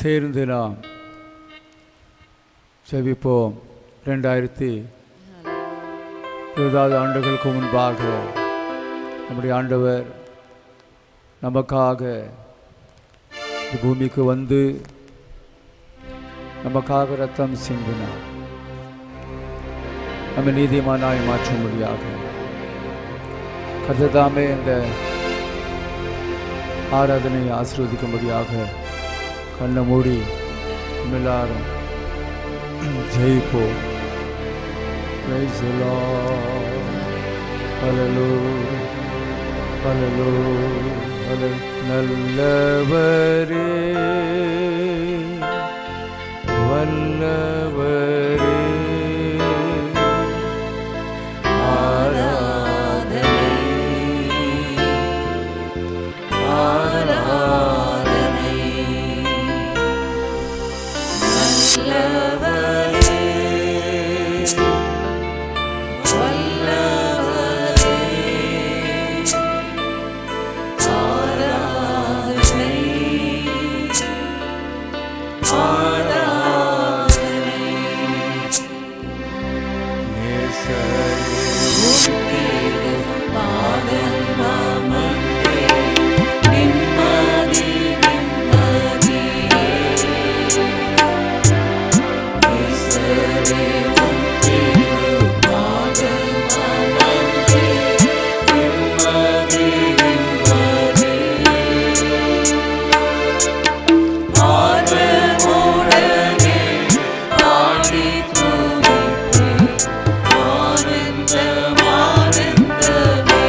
சேர்ந்து நாம் செபிப்போம். 2020 ஆண்டுகளுக்கு முன்பாக நம்முடைய ஆண்டவர் நமக்காக பூமிக்கு வந்து நமக்காக ரத்தம் சிந்தினார். நம்ம நீதிமானாய் மாற்றும்படியாக கர்த்தர் இந்த ஆராதனை ஆசீர்வதிக்கும்படியாக கண்ணை மூடி எல்லாரும் ஜெயிப்போம். Praise the Lord. Hallelujah. Hallelujah. நல்லவரே வல்லவரே ஆராதனை ஆராதனை நல்லவரே வல்லவரே ஆராதனை ஆராதனை நேசரே பாதம் மாமந்தே நிம்மதி நிம்மதி நேசரே பாதம் மாமந்தே நிம்மதி நிம்மதி ஆனந்தமோடனே பாடி துதிப்பே ஆனந்தம் ஆனந்தமே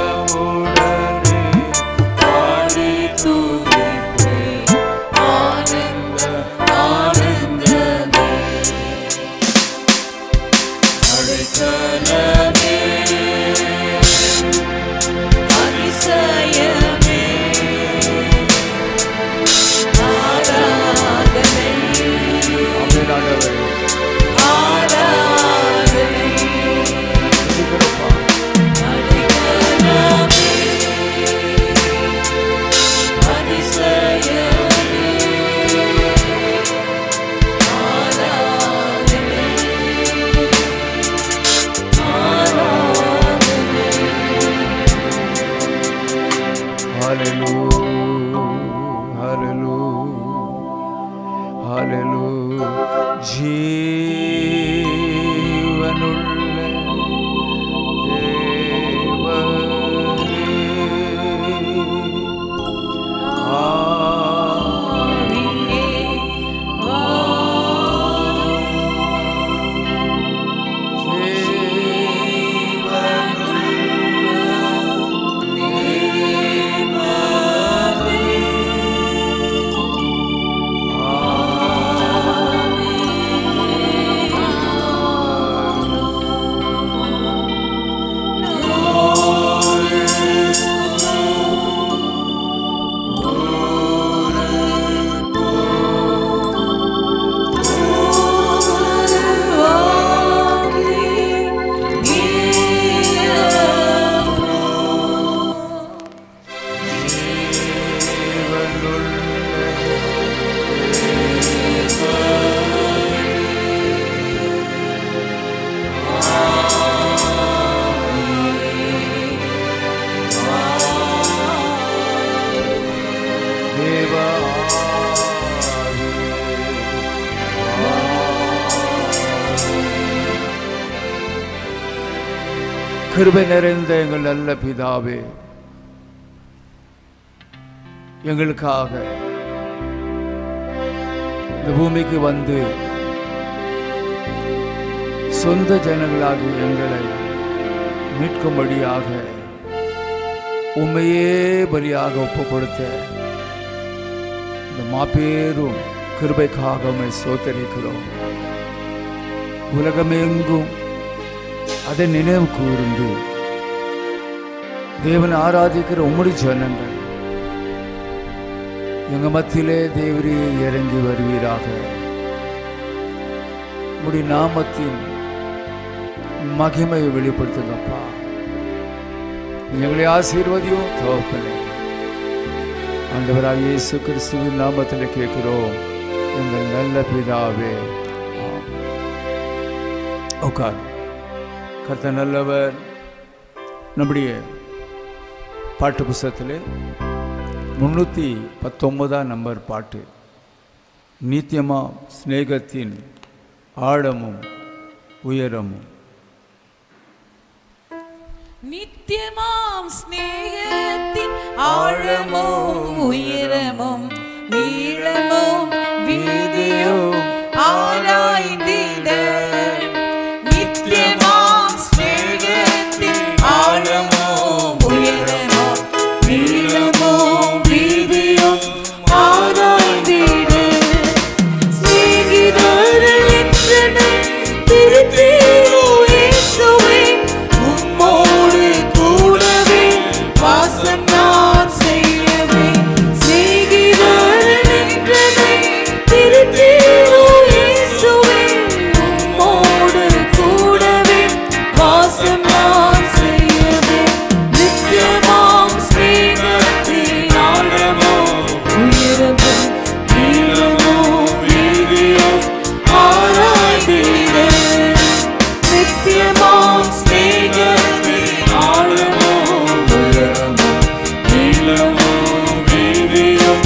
ஆனந்தமோடனே பாடி துதிப்பே ஆனந்தம் ஆனந்தமே அடைக்கலமே அதிசயமே ஆராதனை ஆராதனை அடைக்கலமே அதிசயமே ஆராதனை ஆராதனை Hallelujah, hallelujah, hallelujah. ஜீவனுள்ள தேவனே கிருபை நிறைந்த எங்கள் நல்ல பிதாவே, எங்களுக்காக இந்த பூமிக்கு வந்து சொந்த ஜனங்களாகி எங்களை மீட்கும்படியாக உம்மையே பலியாக ஒப்பு கொடுத்த இந்த மாபெரும் கிருபைக்காக உம்மை ஸ்தோத்திரிக்கிறோம். உலகமெங்கும் அதை நினைவு கூர்ந்து தேவனை ஆராதிக்கிற உம்முடைய ஜனங்கள் எங்க மத்தியிலே தேவரே இறங்கி வருவீராக. உம்முடைய நாமத்தின் மகிமையை வெளிப்படுத்துங்கப்பா. எங்களை ஆசீர்வதியும் தகப்பனே. ஆண்டவராகிய இயேசு கிறிஸ்துவின் நாமத்தில் கேட்கிறோம் எங்கள் நல்ல பிதாவே. உட்கார். கர்த்தர் நல்லவர். நம்முடைய பாட்டு புஸ்தகத்தில் 319 நம்பர் பாட்டு, நித்தியமா ஸ்நேகத்தின் ஆழமும் உயரமும். நித்தியமாம் ஸ்நேகத்தின் ஆழமும் உயரமும் நீளமும் வீதியும் ஆராய்ந்திட. நித்தியமாம் ஸ்நேகத்தின் ஆழமும் உயரமும் நீளமும் வீதியும் ஆராய்ந்திட. ஸ்நேகிதர்கள் என்றனை திருத்தீரோ இயேசுவே, உம்மோடு கூடவே வாசம் நான் செய்யவே. ஸ்நேகிதர்கள் என்றனை திருத்தீரோ இயேசுவே, உம்மோடு கூடவே வாசம் நான் செய்யவே. நித்தியமாம் ஸ்நேகத்தின் ஆழமும் உயரமும் நீளமும் வீதியும் ஆராய்ந்திட. நித்தியமாம் ஸ்நேகத்தின் ஆழமும் உயரமும் நீளமும் வீதியும்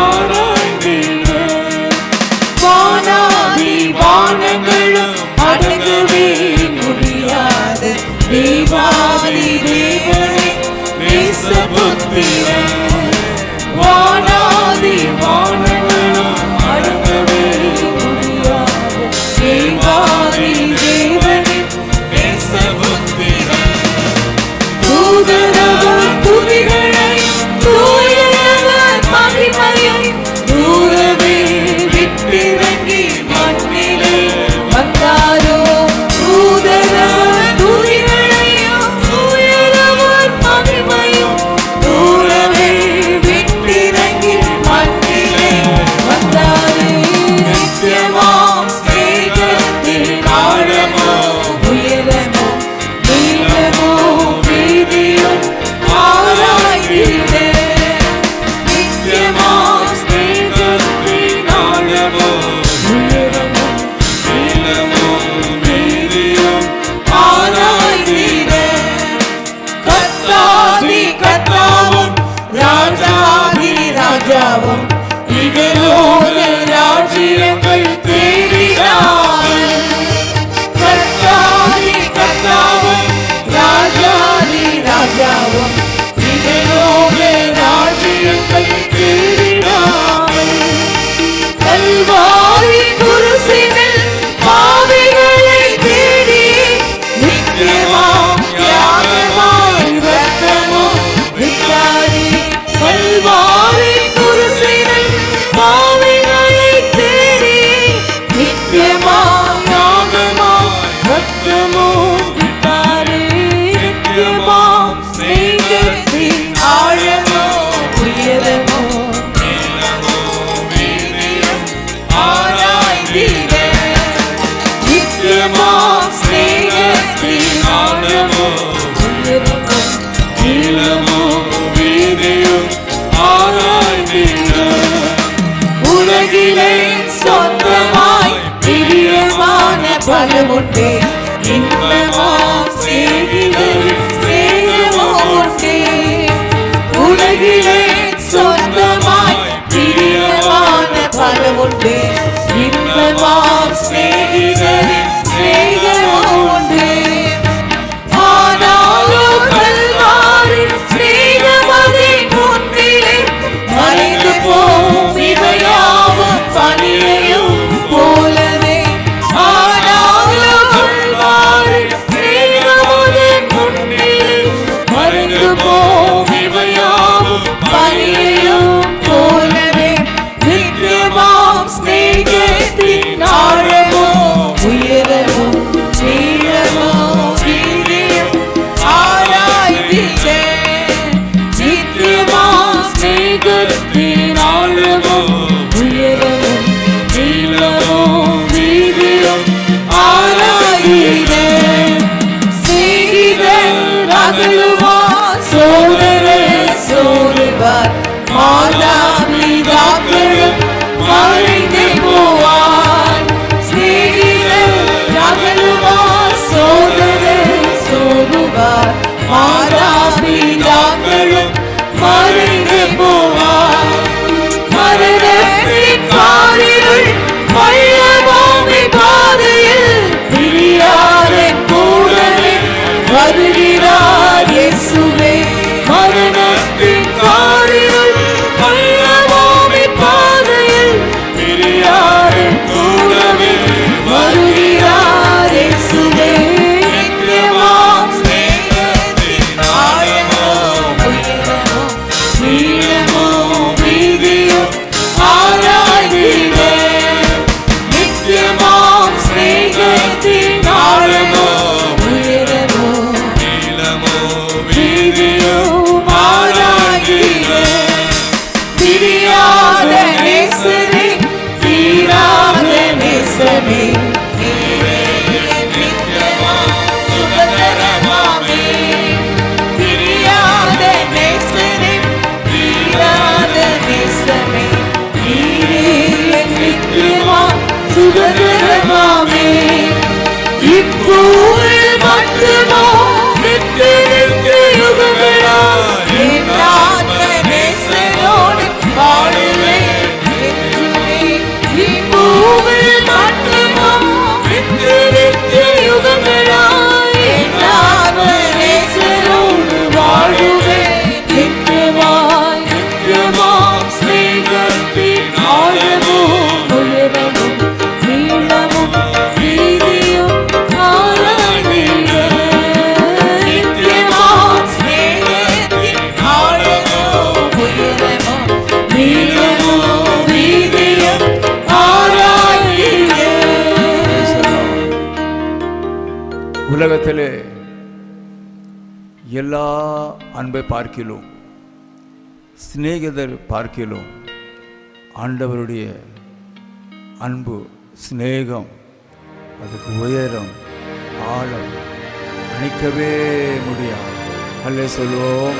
ஆராய்ந்திட. வானாதி வானங்களும் அடங்கவே முடியாத தேவாதி தேவனே நேசபுத்திரன். வானாதி வானங்களும் அடங்கவே முடியாத தேவாதி தேவனே நேசபுத்திரன். தூதரவர் துதிகளையும் தூயரவர் மகிமையும் தூரவே விட்டிறங்கி மண்ணிலே வந்தாரோ. தூதரவர் துதிகளையும் தூயரவர் மகிமையும் தூரவே விட்டிறங்கி மண்ணிலே வந்தாரே. நித்தியமாம் ஸ்நேகத்தின் ஆழமும் உயரமும் நீளமும் வீதியும் ஆராய்ந்திட. நித்தியமாம் ஸ்நேகத்தின் ஆழமும் உயரமும் நீளமும் வீதியும் ஆராய்ந்திட. கர்த்தாதி கர்த்தாவும் ராஜாதி ராஜாவும் இகலோக ராஜ்யங்கள் தேடினார். கர்த்தாதி கர்த்தாவும் ராஜாதி ராஜாவும் இகலோக ராஜ்யங்கள் தேடினார். கல்வாரி குருசினில் பாவிகளை தேடி நித்தியமாம் யாகமாய் ரத்தமும் விட்டாரே. கல்வாரி குருசினில் பாவிகளை தேடி நித்தியமாம் யாகமாய் ரத்தமும் விட்டாரே. நித்தியமாம் ஸ்நேகத்தின் ஆழமும் உயரமும் நீளமும் வீதியும் ஆராய்ந்திட. நித்தியமாம் ஸ்நேகத்தின் ஆழமும் உயரமும் நீளமும் வீதியும் ஆராய்ந்திட. உலகிலே சொந்தமாய் பிரியமான பலமுண்டே, இன்பமாம் சிநேகிதரின் சிநேகமும் உண்டே. உலகிலே சொந்தமாய் பிரியமான பலமுண்டே, இன்பமாம் சிநேகிதரின் சிநேகமும் உண்டே. ஆனாலும் கல்வாரி ஸ்நேகமதின் முன்னிலே மறைந்து போம் இவையாவும் பனியையும் போலவே. ஆனாலும் கல்வாரி ஸ்நேகமதின் முன்னிலே மறைந்து போம் இவையாவும் பனியையும் போலவே. நித்தியமாம் ஸ்நேக சுதந்திரமாமே. இப்பூவில் மட்டுமோ நித்திய நித்திய யுகங்களாய் என் ஆத்ம நேசரோடு வாழுவேன் என்றுமே. இப்பூவில் மட்டுமோ நித்திய நித்திய யுகங்களாய் என் ஆத்ம நேசரோடு வாழுவேன் நித்தியமாய். நித்தியமாம் ஸ்நேகத்தின் ஆழமும் உயரமும் நீளமும் வீதியும் ஆராய்ந்திட. நித்தியமாம் ஸ்நேகத்தின் ஆழமும் உயரமும் நீளமும் வீதியும் ஆராய்ந்திட. உலகத்திலே எல்லா அன்பை பார்க்கிலும் சிநேகிதர் பார்க்கிலும் ஆண்டவருடைய அன்பு சிநேகம், அதுக்கு உயரம் ஆழம் அணிக்கவே முடியாது. அல்லே சொல்லுவோம்,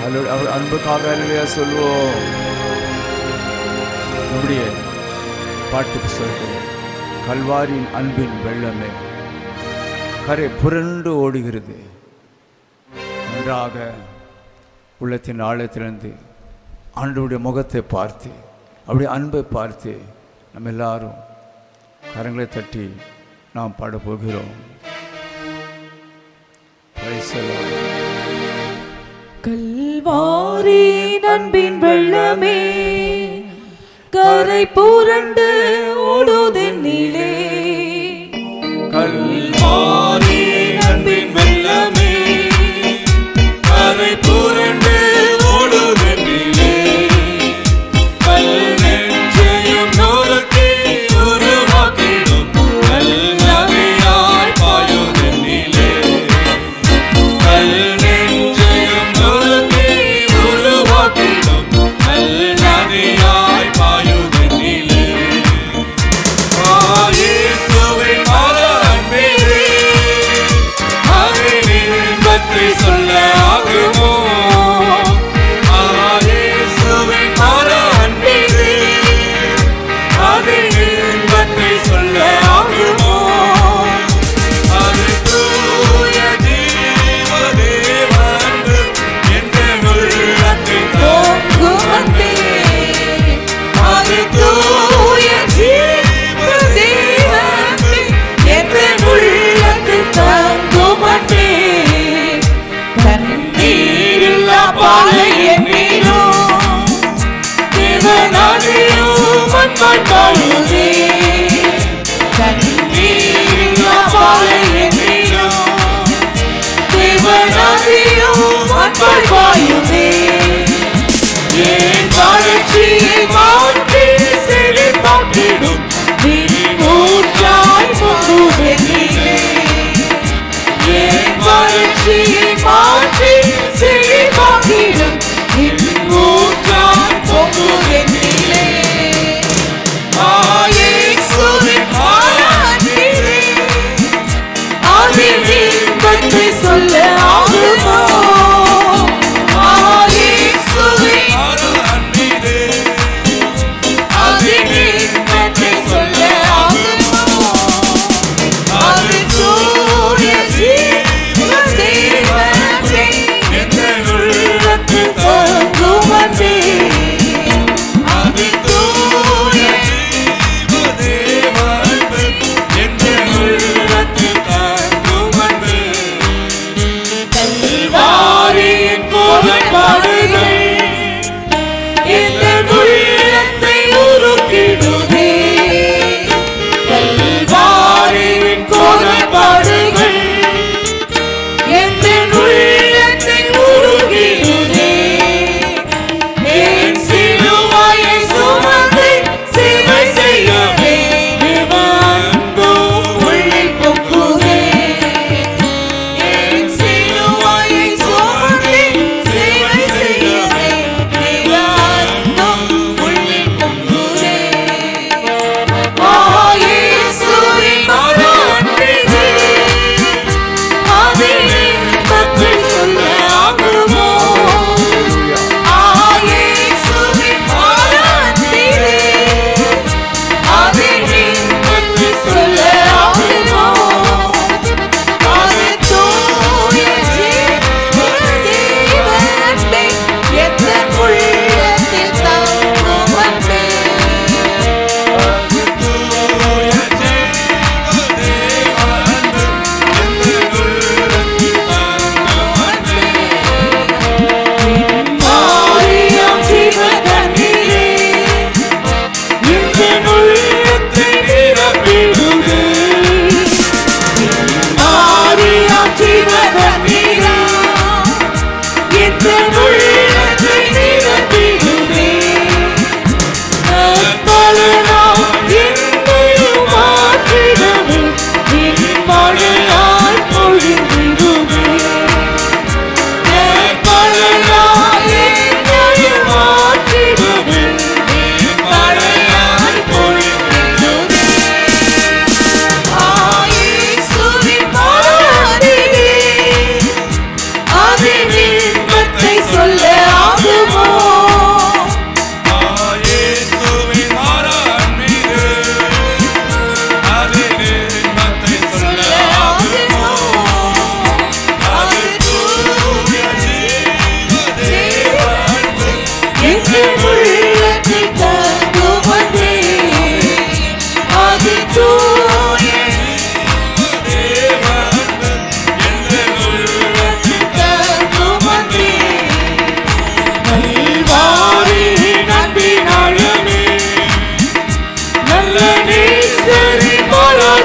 அவர் அன்புக்காக அல்லையா சொல்லுவோம். நம்முடைய பாட்டு புத்தகத்தில் கல்வாரியின் அன்பின் வெள்ளமே கரை புரண்டு ஓடுகிறது. நன்றாக உள்ளத்தின் ஆழத்திலிருந்து ஆண்டவருடைய முகத்தை பார்த்து அப்படி அன்பை பார்த்து நம்ம எல்லாரும் கரங்களை தட்டி நாம் பாட போகிறோம். கல்வாரியின் அன்பின் வெள்ளமே கரை புரண்டு ஓடுதென்னிலே. கல்வாரியின் அன்பின் வெள்ளமே கரை புரண்டு ஓடுதென்னிலே. கல் நெஞ்சையும் நொறுக்கி உருவாக்கிடும் கல் நதியாய் பாயுதென்னிலே. கல் நெஞ்சையும் நொறுக்கி உருவாக்கிடும் கல் நதியாய் பாயுதென்னிலே. இயேசுவின் மர அன்பிலே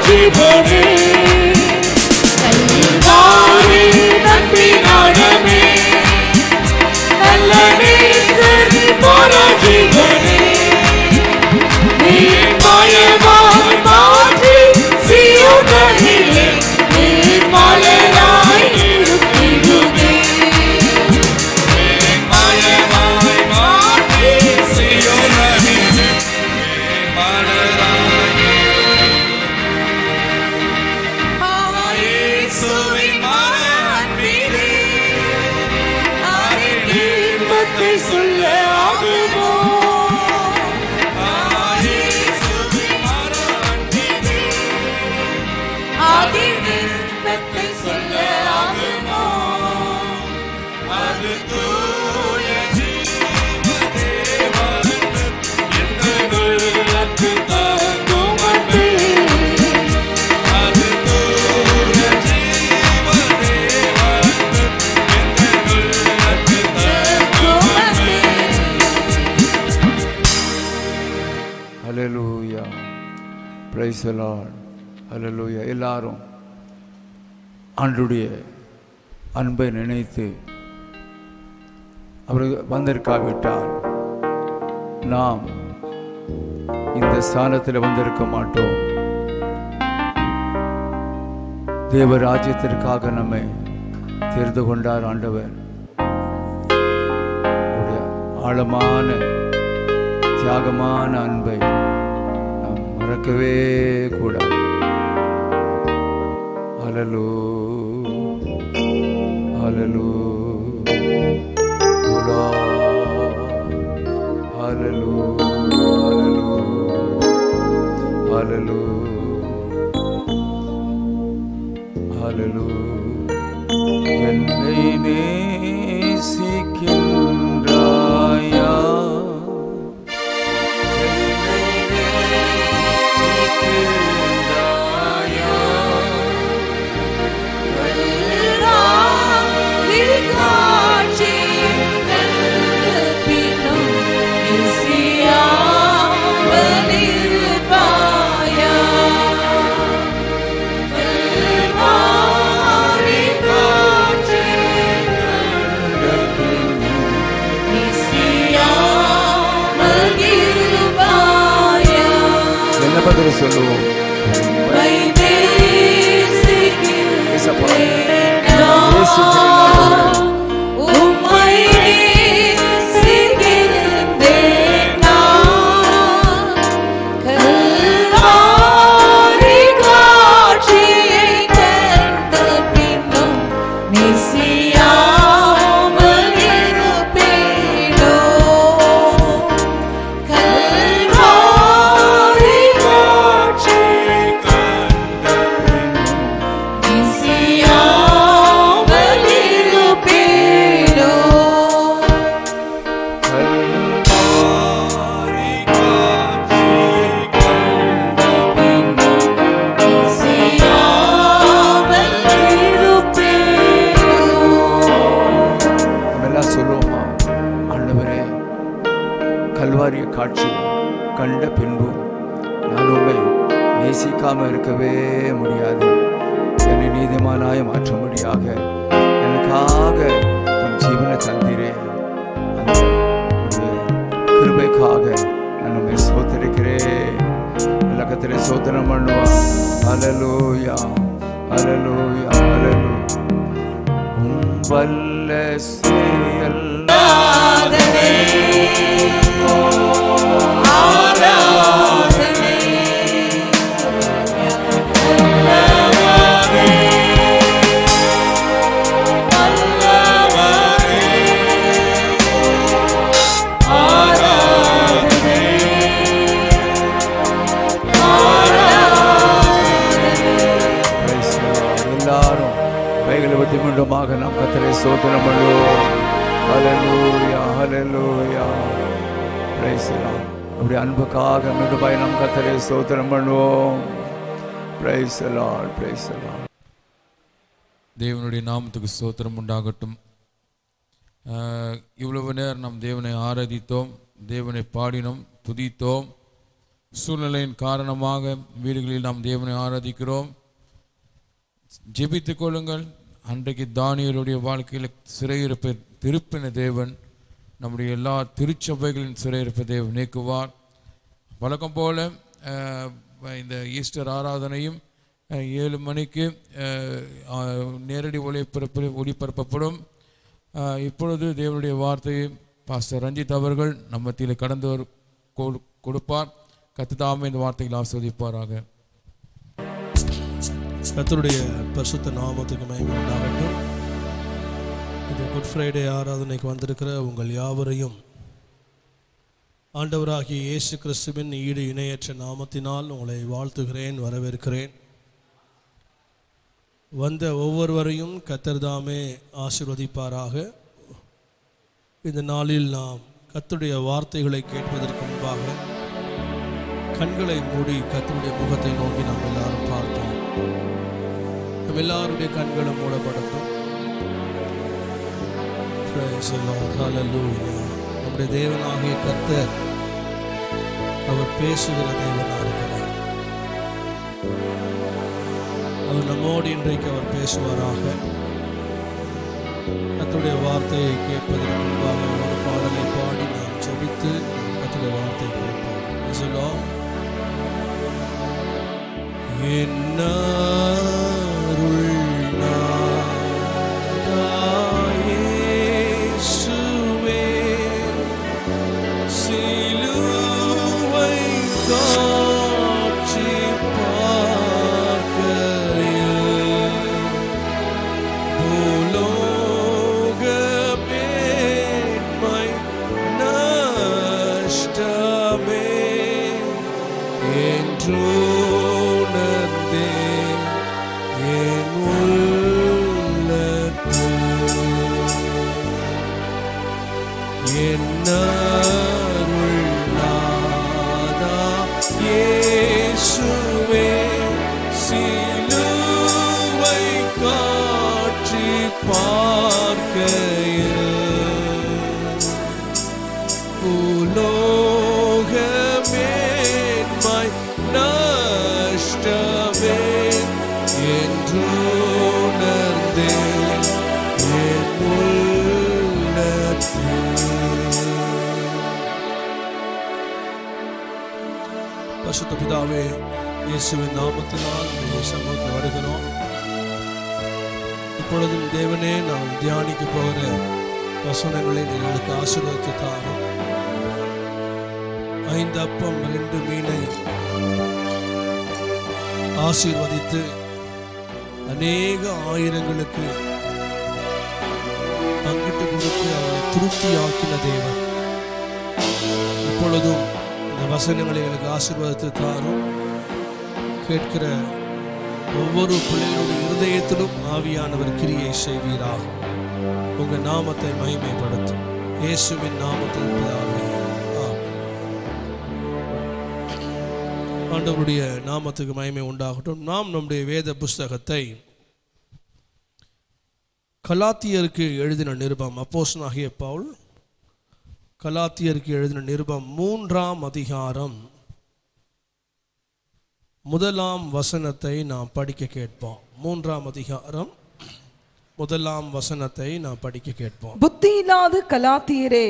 ஜீவனே கல்வாரி நன்பின் ஆழமே நல்ல நேசரி போன ஜீவனே நீ மாயமாய் மாற்றி சீயோனிலே நீ மலராய் இருக்கிடுமே மாயமாய் மாற்றி சீயோனிலே நீ மலராய் இயேசுவின் மரணத்திலே அறிவிப்பதை சொல்ல ஆகுமோ அதிர்விப்பத்தை சொல்ல ஆகுமோ அது தூய ஜீவதேவன் எங்களுக்கு தங்குமட்டே அது தூய ஜீவதேவன் எங்களுக்கு தங்குமட்டே. ஹல்லேலூயா. Praise the Lord. ஹல்லேலூயா. எல்லாரும் ஆண்டவருடைய அன்பை நினைத்து அவர் வந்திருக்காவிட்டால் நாம் இந்த ஸ்தானத்தில் வந்திருக்க மாட்டோம். தேவ ராஜ்யத்திற்காக நம்மை தெரிந்து கொண்டார் ஆண்டவர். அவருடைய ஆழமான தியாகமான அன்பை நாம் மறக்கவே கூடாது. ஹல்லேலூயா, ஹல்லேலூயா, ஹல்லேலூயா, ஹல்லேலூயா, ஹல்லேலூயா. என்னை நேசிக்கின்றாயா, என்ன பதில் சொல்லுவோம்? கல்வாரிய காட்சி கண்ட பின்பும் நான் உம்மை நேசிக்காம இருக்கவே முடியாது. என்னை நீதிமானாய் மாற்றும்படியாக எனக்காக உன் ஜீவனை தந்தீரே. அந்த கிருபைக்காக நான் உம்மை ஸ்தோத்திரிக்கிறேன். உலகத்திலே ஸ்தோத்திரம் பண்ணுவான். ஹல்லேலூயா, ஹல்லேலூயா, ஹல்லேலூயா. வல்ல செயல் எல்லாரும் கைகளை பற்றி மீண்டுமாக நாம் கர்த்தரை ஸ்தோத்திரம் பண்ணுவோம். Hallelujah, hallelujah. Praise the Lord. அப்படி அன்புக்காக மீண்டுமாய் நாம் கர்த்தரை ஸ்தோத்திரம் பண்ணுவோம். Praise the Lord, praise the Lord. தேவனுடைய நாமத்துக்கு ஸ்தோத்திரம் உண்டாகட்டும். இவ்வளவு நேரம் நாம் தேவனை ஆராதித்தோம், தேவனை பாடினோம், துதித்தோம். சூழ்நிலையின் காரணமாக வீடுகளில் நாம் தேவனை ஆராதிக்கிறோம். ஜெபித்துக் கொள்ளுங்கள். அன்றைக்கு தானியேலுடைய வாழ்க்கையில் சிறையிருப்பை திருப்பின தேவன் நம்முடைய எல்லா திருச்சபைகளின் சிறையிருப்பை தேவன் நீக்குவார். வழக்கம் போல இந்த ஈஸ்டர் ஆராதனையும் 7 மணிக்கு நேரடி ஒளிபரப்பப்படும். இப்பொழுது தேவனுடைய வார்த்தையை பாஸ்டர் ரஞ்சித் அவர்கள் நம்ம மத்தியில் கடந்து கொடுப்பார். கர்த்தர் இந்த வார்த்தைகளை ஆசீர்வதிப்பாராக. கர்த்தருடைய பரிசுத்த நாமத்துக்கு மகிமை உண்டாகட்டும். இது குட் ஃப்ரைடே ஆராதனைக்கு வந்திருக்கிற உங்கள் யாவரையும் ஆண்டவராகிய இயேசு கிறிஸ்துவின் ஈடு இணையற்ற நாமத்தினால் உங்களை வாழ்த்துகிறேன், வரவேற்கிறேன். வந்த ஒவ்வொருவரையும் கர்த்தர் தாமே ஆசீர்வதிப்பாராக. இந்த நாளில் நாம் கர்த்தருடைய வார்த்தைகளை கேட்பதற்கு முன்பாக கண்களை மூடி கர்த்தருடைய முகத்தை நோக்கி நாம் எல்லாரும் பார்த்தோம். நம் எல்லாருடைய கண்களும் மூடப்படட்டும். நம்முடைய தேவனாகிய கர்த்தர் அவர் பேசுகிற தேவனாக இருக்கிறார். அவர் நம்மோடு இன்றைக்கு அவர் பேசுவாராக. கர்த்தருடைய வார்த்தையை கேட்பதற்கு முன்பாக ஒரு பாடலை பாடி நாம் ஜெபித்து கர்த்தருடைய வார்த்தையை கேட்போம். பரிசுத்த பிதாவே, இயேசுவின் நாமத்தினால் இந்த சமூகத்தில் வருகிறோம். இப்பொழுதும் தேவனே, நாம் தியானிக்க போகிற வசனங்களை எங்களுக்கு ஆசீர்வதித்து தாரும். 5 அப்பம் 2 மீனை ஆசீர்வதித்து அநேக ஆயிரங்களுக்கு பங்கிட்டு கொடுத்து அவரை திருப்தியாக்கின தேவன் இப்பொழுதும் இந்த வசனங்களை எங்களுக்கு ஆசீர்வாதத்தை தாரும். கேட்கிற ஒவ்வொரு பிள்ளைகளுடைய இருதயத்திலும் ஆவியானவர் கிரியை செய்வீராக. உங்க நாமத்தை மகிமைப்படுத்தும் இயேசுவின் நாமத்தில் பிதாவே, ஆமென். ஆண்டவருடைய நாமத்துக்கு மகிமை உண்டாகட்டும். நாம் நம்முடைய வேத புஸ்தகத்தை கலாத்தியருக்கு எழுதின நிருபம், அப்போஸ்தலனாகிய பவுல் கலாத்தியருக்கு எழுதின நிருபம் 3ஆம் அதிகாரம் 1ஆம் வசனத்தை நாம் படிக்க கேட்போம். 3ஆம் அதிகாரம் 1ஆம் வசனத்தை நாம் படிக்க கேட்போம். புத்தி இல்லாத கலாத்தியரே,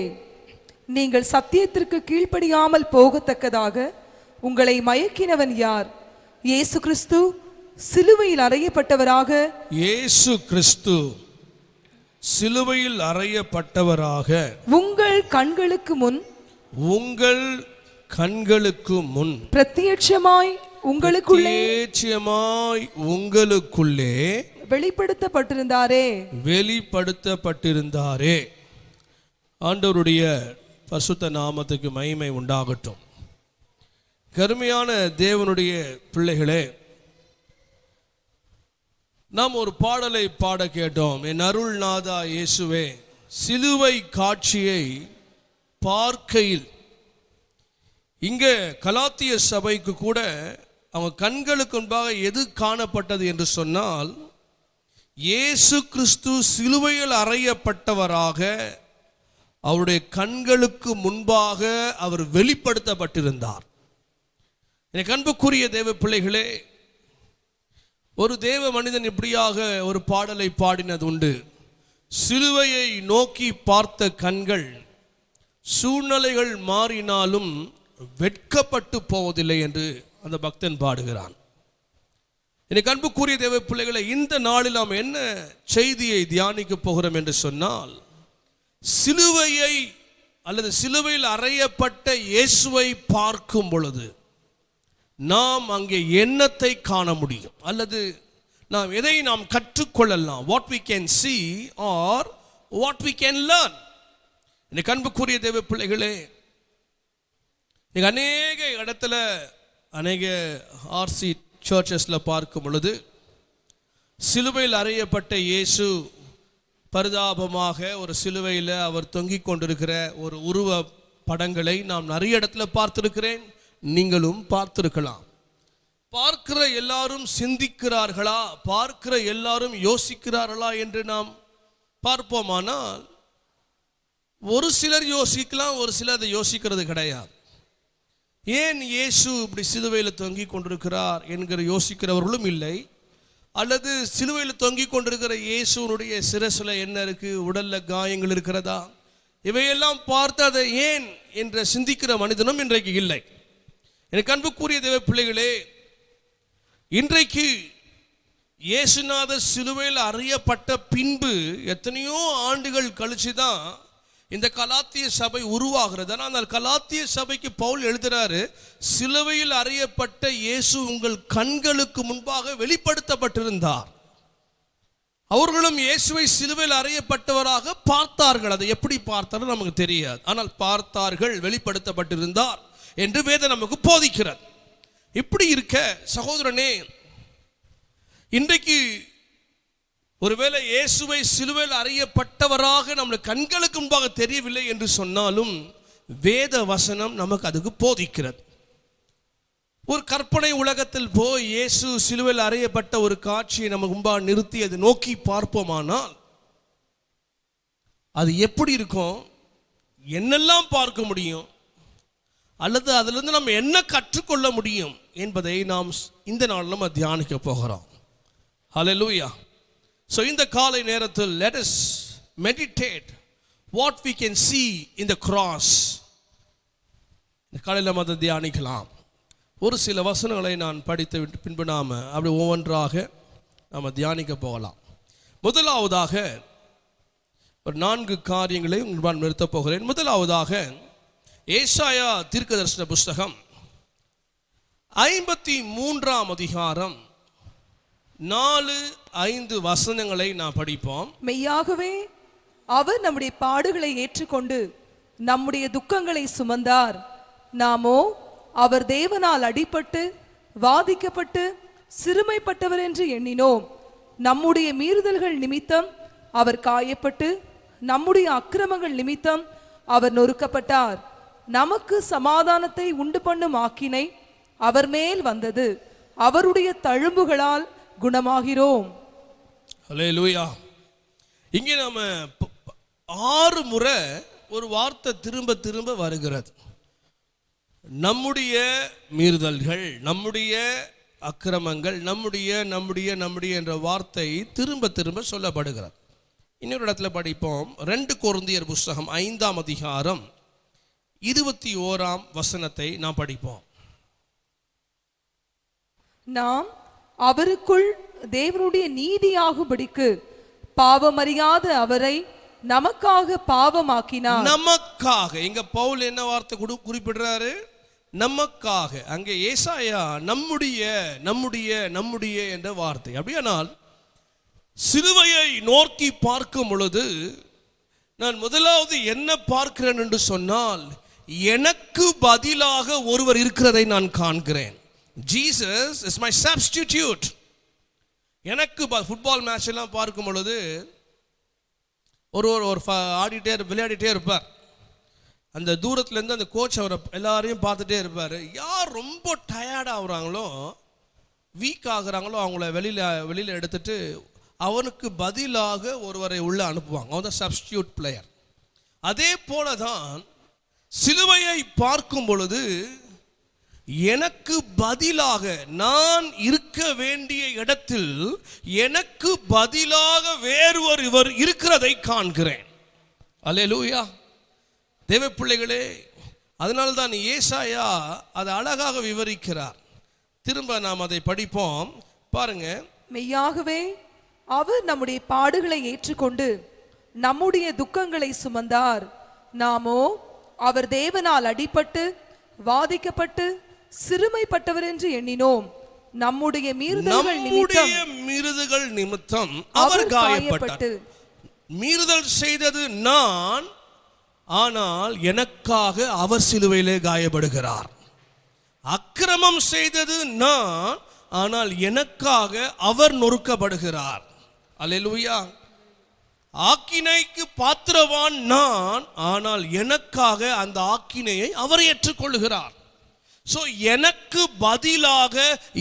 நீங்கள் சத்தியத்திற்கு கீழ்ப்படியாமல் போகத்தக்கதாக உங்களை மயக்கினவன் யார்? இயேசு கிறிஸ்து சிலுவையில் அறையப்பட்டவராக, இயேசு கிறிஸ்து சிலுவையில் அறையப்பட்டவராக உங்கள் கண்களுக்கு முன் பிரத்யட்சமாய் உங்களுக்குள்ளே வெளிப்படுத்தப்பட்டிருந்தாரே. ஆண்டவருடைய பரிசுத்த நாமத்துக்கு மகிமை உண்டாகட்டும். கருமையான தேவனுடைய பிள்ளைகளே, நாம் ஒரு பாடலை பாட கேட்டோம். என் அருள் நாதா இயேசுவே, சிலுவை காட்சியை பார்க்கையில். இங்க கலாத்திய சபைக்கு கூட அவங்க கண்களுக்கு முன்பாக எது காணப்பட்டது என்று சொன்னால், இயேசு கிறிஸ்து சிலுவையில் அறையப்பட்டவராக அவருடைய கண்களுக்கு முன்பாக அவர் வெளிப்படுத்தப்பட்டிருந்தார். எனக்கு அன்புக்குரிய தேவ பிள்ளைகளே, ஒரு தேவ மனிதன் இப்படியாக ஒரு பாடலை பாடினது உண்டு. சிலுவையை நோக்கி பார்த்த கண்கள் சூழ்நிலைகள் மாறினாலும் வெட்கப்பட்டு போவதில்லை என்று அந்த பக்தன் பாடுகிறான். எனக்கு அன்புக்குரிய தேவ பிள்ளைகளை, இந்த நாளில் நாம் என்ன செய்தியை தியானிக்க போகிறோம் என்று சொன்னால், சிலுவையை அல்லது சிலுவையில் அறையப்பட்ட இயேசுவை பார்க்கும் பொழுது நாம் அங்கே என்னத்தை காண முடியும், அல்லது நாம் எதை நாம் கற்றுக்கொள்ளலாம். What we can see or what we can learn. எனக்கு அன்புக்குரிய தேவ பிள்ளைகளே, அநேக இடத்துல அநேக ஆர்சி சர்ச்சஸில் பார்க்கும் பொழுது சிலுவையில் அறையப்பட்ட இயேசு பரிதாபமாக ஒரு சிலுவையில் அவர் தொங்கிக் கொண்டிருக்கிற ஒரு உருவ படங்களை நாம் நிறைய இடத்துல பார்த்திருக்கிறேன், நீங்களும் பார்த்திருக்கலாம். பார்க்கிற எல்லாரும் சிந்திக்கிறார்களா, பார்க்கிற எல்லாரும் யோசிக்கிறார்களா என்று நாம் பார்ப்போமானால் ஒரு சிலர் யோசிக்கலாம், ஒரு சிலர் அதை யோசிக்கிறது கிடையாது. ஏன் இயேசு இப்படி சிலுவையில் தொங்கிக் கொண்டிருக்கிறார் என்கிற யோசிக்கிறவர்களும் இல்லை. அல்லது சிலுவையில் தொங்கிக் கொண்டிருக்கிற இயேசுனுடைய சிரசில் என்ன இருக்கு, உடல்ல காயங்கள் இருக்கிறதா, இவையெல்லாம் பார்த்து அதை ஏன் என்ற சிந்திக்கிற மனிதனும் இன்றைக்கு இல்லை. எனக்கு அன்புக்குரிய தேவ பிள்ளைகளே, இன்றைக்கு இயேசுநாதர் சிலுவையில் அறையப்பட்ட பின்பு எத்தனையோ ஆண்டுகள் கழிச்சு தான் இந்த கலாத்திய சபை உருவாகிறது. ஆனால் அந்த கலாத்திய சபைக்கு பவுல் எழுதுறாரு, சிலுவையில் அறையப்பட்ட இயேசு உங்கள் கண்களுக்கு முன்பாக வெளிப்படுத்தப்பட்டிருந்தார். அவர்களும் இயேசுவை சிலுவையில் அறையப்பட்டவராக பார்த்தார்கள். அதை எப்படி பார்த்தாலும் நமக்கு தெரியாது, ஆனால் பார்த்தார்கள், வெளிப்படுத்தப்பட்டிருந்தார் என்று வேதம் நமக்கு போதிக்கிறது. இப்படி இருக்க சகோதரனே, இன்றைக்கு ஒருவேளை இயேசுவை சிலுவையில் அறையப்பட்டவராக நம்முடைய கண்களுக்கு முன்பாக தெரியவில்லை என்று சொன்னாலும் வேத வசனம் நமக்கு அதுக்கு போதிக்கிறது. ஒரு கற்பனை உலகத்தில் போய் இயேசு சிலுவையில் அறையப்பட்ட ஒரு காட்சியை நம்ம முன்பாக நிறுத்தி அதை நோக்கி பார்ப்போமானால் அது எப்படி இருக்கும், என்னெல்லாம் பார்க்க முடியும், அல்லது அதிலிருந்து நம்ம என்ன கற்றுக்கொள்ள முடியும் என்பதை நாம் இந்த நாள் நம்ம தியானிக்க போகிறோம். ஹல்லேலூயா. So இந்த காலை நேரத்தில் let us meditate what we can see in the cross. இந்த காலையில் நம்ம அதை தியானிக்கலாம். ஒரு சில வசனங்களை நான் படித்து பின்பு நாம் அப்படி ஒவ்வொன்றாக நாம் தியானிக்க போகலாம். முதலாவதாக ஒரு 4 காரியங்களை நான் நிறுத்தப் போகிறேன். முதலாவதாக ஏசாயா தீர்க்கதரிசன புஸ்தகம் 53ஆம் அதிகாரம் 4-5 வசனங்களை நாம் படிப்போம். மெய்யாகவே அவர் நம்முடைய பாடுகளை ஏற்றுக்கொண்டு நம்முடைய துக்கங்களை சுமந்தார். நாமோ அவர் தேவனால் அடிபட்டு வாதிக்கப்பட்டு சிறுமைப்பட்டவர் என்று எண்ணினோம். நம்முடைய மீறுதல்கள் நிமித்தம் அவர் காயப்பட்டு நம்முடைய அக்கிரமங்கள் நிமித்தம் அவர் நொறுக்கப்பட்டார். நமக்கு சமாதானத்தை உண்டு பண்ணும் ஆக்கினை அவர் மேல் வந்தது. அவருடைய தழும்புகளால் குணமாகிறோம். ஹல்லேலூயா. இங்கே நாம 6 முறை ஒரு வார்த்தை திரும்ப திரும்ப வருகிறது. நம்முடைய மீறுதல்கள், நம்முடைய அக்கிரமங்கள், நம்முடைய நம்முடைய நம்முடைய என்ற வார்த்தை திரும்ப திரும்ப சொல்லப்படுகிறது. இன்னொரு இடத்துல படிப்போம். 2 கொரிந்தியர் புஸ்தகம் 5ஆம் அதிகாரம் 21ஆம் வசனத்தை நாம் படிப்போம். நாம் அவருக்குள் தேவனுடைய நீதியாகும்படிக்கு பாவமறியாத அவரை நமக்காக பாவமாக்கினார். நமக்காக, இங்க பவுல் என்ன வார்த்தை குறிப்பிடுறாரு, நமக்காக. அங்கே ஏசாயா நம்முடைய நம்முடைய நம்முடைய என்ற வார்த்தை. அப்படியானால் சிலுவையை நோக்கி பார்க்கும் பொழுது நான் முதலாவது என்ன பார்க்கிறேன் என்று சொன்னால், எனக்கு பதிலாக ஒருவர் இருக்கிறதை நான் காண்கிறேன். Jesus is my substitute. எனக்கு ஃபுட்பால் மேட்ச் எல்லாம் பார்க்கும் பொழுது ஒரு ஆடிட்டே விளையாடிட்டே இருப்பார். அந்த தூரத்துலேருந்து அந்த கோச் அவரை எல்லாரையும் பார்த்துட்டே இருப்பார். யார் ரொம்ப டயர்ட் ஆகுறாங்களோ, வீக் ஆகுறாங்களோ அவங்கள வெளியில் எடுத்துட்டு அவனுக்கு பதிலாக ஒருவரை உள்ள அனுப்புவாங்க. அவன் தான் சப்ஸ்டியூட் பிளேயர். அதே போல தான் சிலுவையை பார்க்கும் பொழுது எனக்கு பதிலாக நான் இருக்க வேண்டிய இடத்தில் எனக்கு பதிலாக வேறு ஒருவர் இருக்கிறதை காண்கிறேன். அல்லேலூயா. தேவ பிள்ளைகளே, அதனால்தான் ஏசாயா அதை அழகாக விவரிக்கிறார். திரும்ப நாம் அதை படிப்போம். பாருங்க. மெய்யாகவே அவர் நம்முடைய பாடுகளை ஏற்றுக்கொண்டு நம்முடைய துக்கங்களை சுமந்தார். நாமோ அவர் தேவனால் அடிபட்டு வாதிக்கப்பட்டு சிறுமைப்பட்டவர் என்று எண்ணினோம். நம்முடைய மீறுதல்கள் நிமித்தம் அவர் காயப்பட்டு. மீறுதல் செய்தது நான், ஆனால் எனக்காக அவர் சிலுவையிலே காயப்படுகிறார். அக்கிரமம் செய்தது நான், ஆனால் எனக்காக அவர் நொறுக்கப்படுகிறார். அல்லேலூயா. ஆக்கினைக்கு பாத்திரவான் நான், ஆனால் எனக்காக அந்த ஆக்கினையை அவர் ஏற்றுக்கொள்கிறார். சோ எனக்கு பதிலாக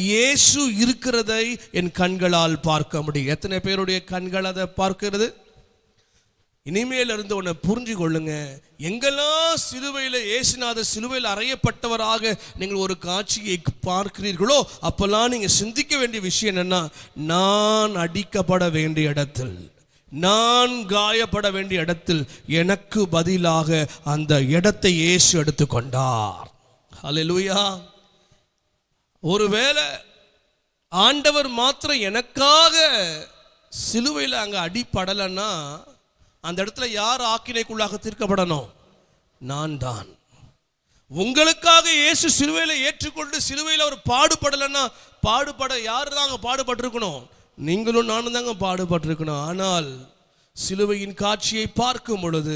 இயேசு இருக்கிறதை என் கண்களால் பார்க்க முடியும். எத்தனை பேருடைய கண்கள் அதை பார்க்கிறது? இனிமேல் இருந்து உன்னை புரிஞ்சு கொள்ளுங்க. எங்கெல்லாம் சிலுவையில் இயேசுநாதர் சிலுவையில் அறையப்பட்டவராக நீங்கள் ஒரு காட்சியை பார்க்கிறீர்களோ அப்பெல்லாம் நீங்க சிந்திக்க வேண்டிய விஷயம் என்னன்னா, நான் அடிக்கப்பட வேண்டிய இடத்தில், நான் காயப்பட வேண்டிய இடத்தில் எனக்கு பதிலாக அந்த இடத்தை இயேசு எடுத்துக்கொண்டார். அல்லேலூயா. ஒருவேளை ஆண்டவர் மாத்திரம் எனக்காக சிலுவையில் அங்க அடிப்படலைன்னா அந்த இடத்துல யார் ஆக்கினைக்குள்ளாக தீர்க்கப்படணும்? நான் தான். உங்களுக்காக இயேசு சிலுவையில் ஏற்றுக்கொண்டு சிலுவையில் அவர் பாடுபடலைன்னா பாடுபட யாரு தாங்க பாடுபட்டிருக்கணும்? நீங்களும் நானும் தாங்க பாடுபட்டிருக்கணும். ஆனால் சிலுவையின் காட்சியை பார்க்கும் பொழுது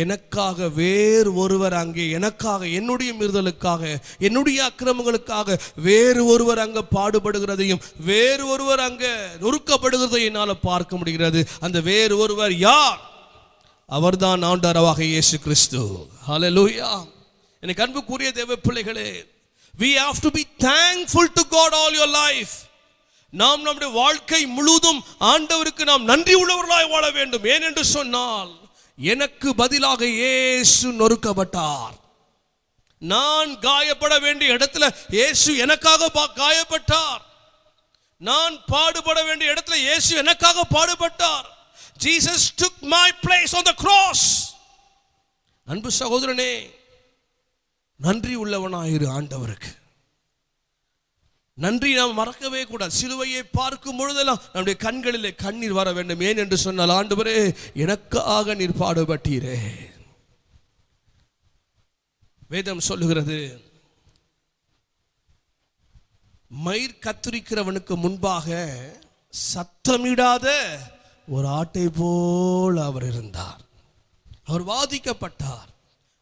எனக்காக வேறு ஒருவர் அங்கே, எனக்காக, என்னுடைய மீறுதலுக்காக, என்னுடைய அக்கிரமங்களுக்காக வேறு ஒருவர் அங்கே பாடுபடுகிறதையும் வேறு ஒருவர் அங்கே நொறுக்கப்படுகிறதையும் என்னால் பார்க்க முடிகிறது. அந்த வேறு ஒருவர் யார்? அவர்தான் ஆண்டவராக இயேசு கிறிஸ்து. ஹல்லேலூயா. எனக்கு அன்புக்குரிய தேவ பிள்ளைகளே, we have to be thankful to God all your life. நாம் நம்முடைய வாழ்க்கை முழுவதும் ஆண்டவருக்கு நாம் நன்றி உள்ளவர்களாய் வாழ வேண்டும். ஏனென்று சொன்னால் எனக்கு பதிலாக இயேசு நொறுக்கப்பட்டார். நான் காயப்பட வேண்டிய இடத்துல இயேசு எனக்காக காயப்பட்டார். நான் பாடுபட வேண்டிய இடத்துல இயேசு எனக்காக பாடுபட்டார். Jesus took my place on the cross. அன்பு சகோதரனே, நன்றி உள்ளவனாயிரு ஆண்டவருக்கு. நன்றி நாம் மறக்கவே கூடாது. சிலுவையை பார்க்கும் பொழுதெல்லாம் நம்முடைய கண்களிலே கண்ணீர் வர வேண்டும். ஏன் என்று சொன்னால், ஆண்டவரே எனக்காக நீர் பாடுபட்டீரே. வேதம் சொல்லுகிறது, மயிர் கத்தரிக்கிறவனுக்கு முன்பாக சத்தமிடாத ஒரு ஆட்டை போல் அவர் இருந்தார். அவர் வாதிக்கப்பட்டார்,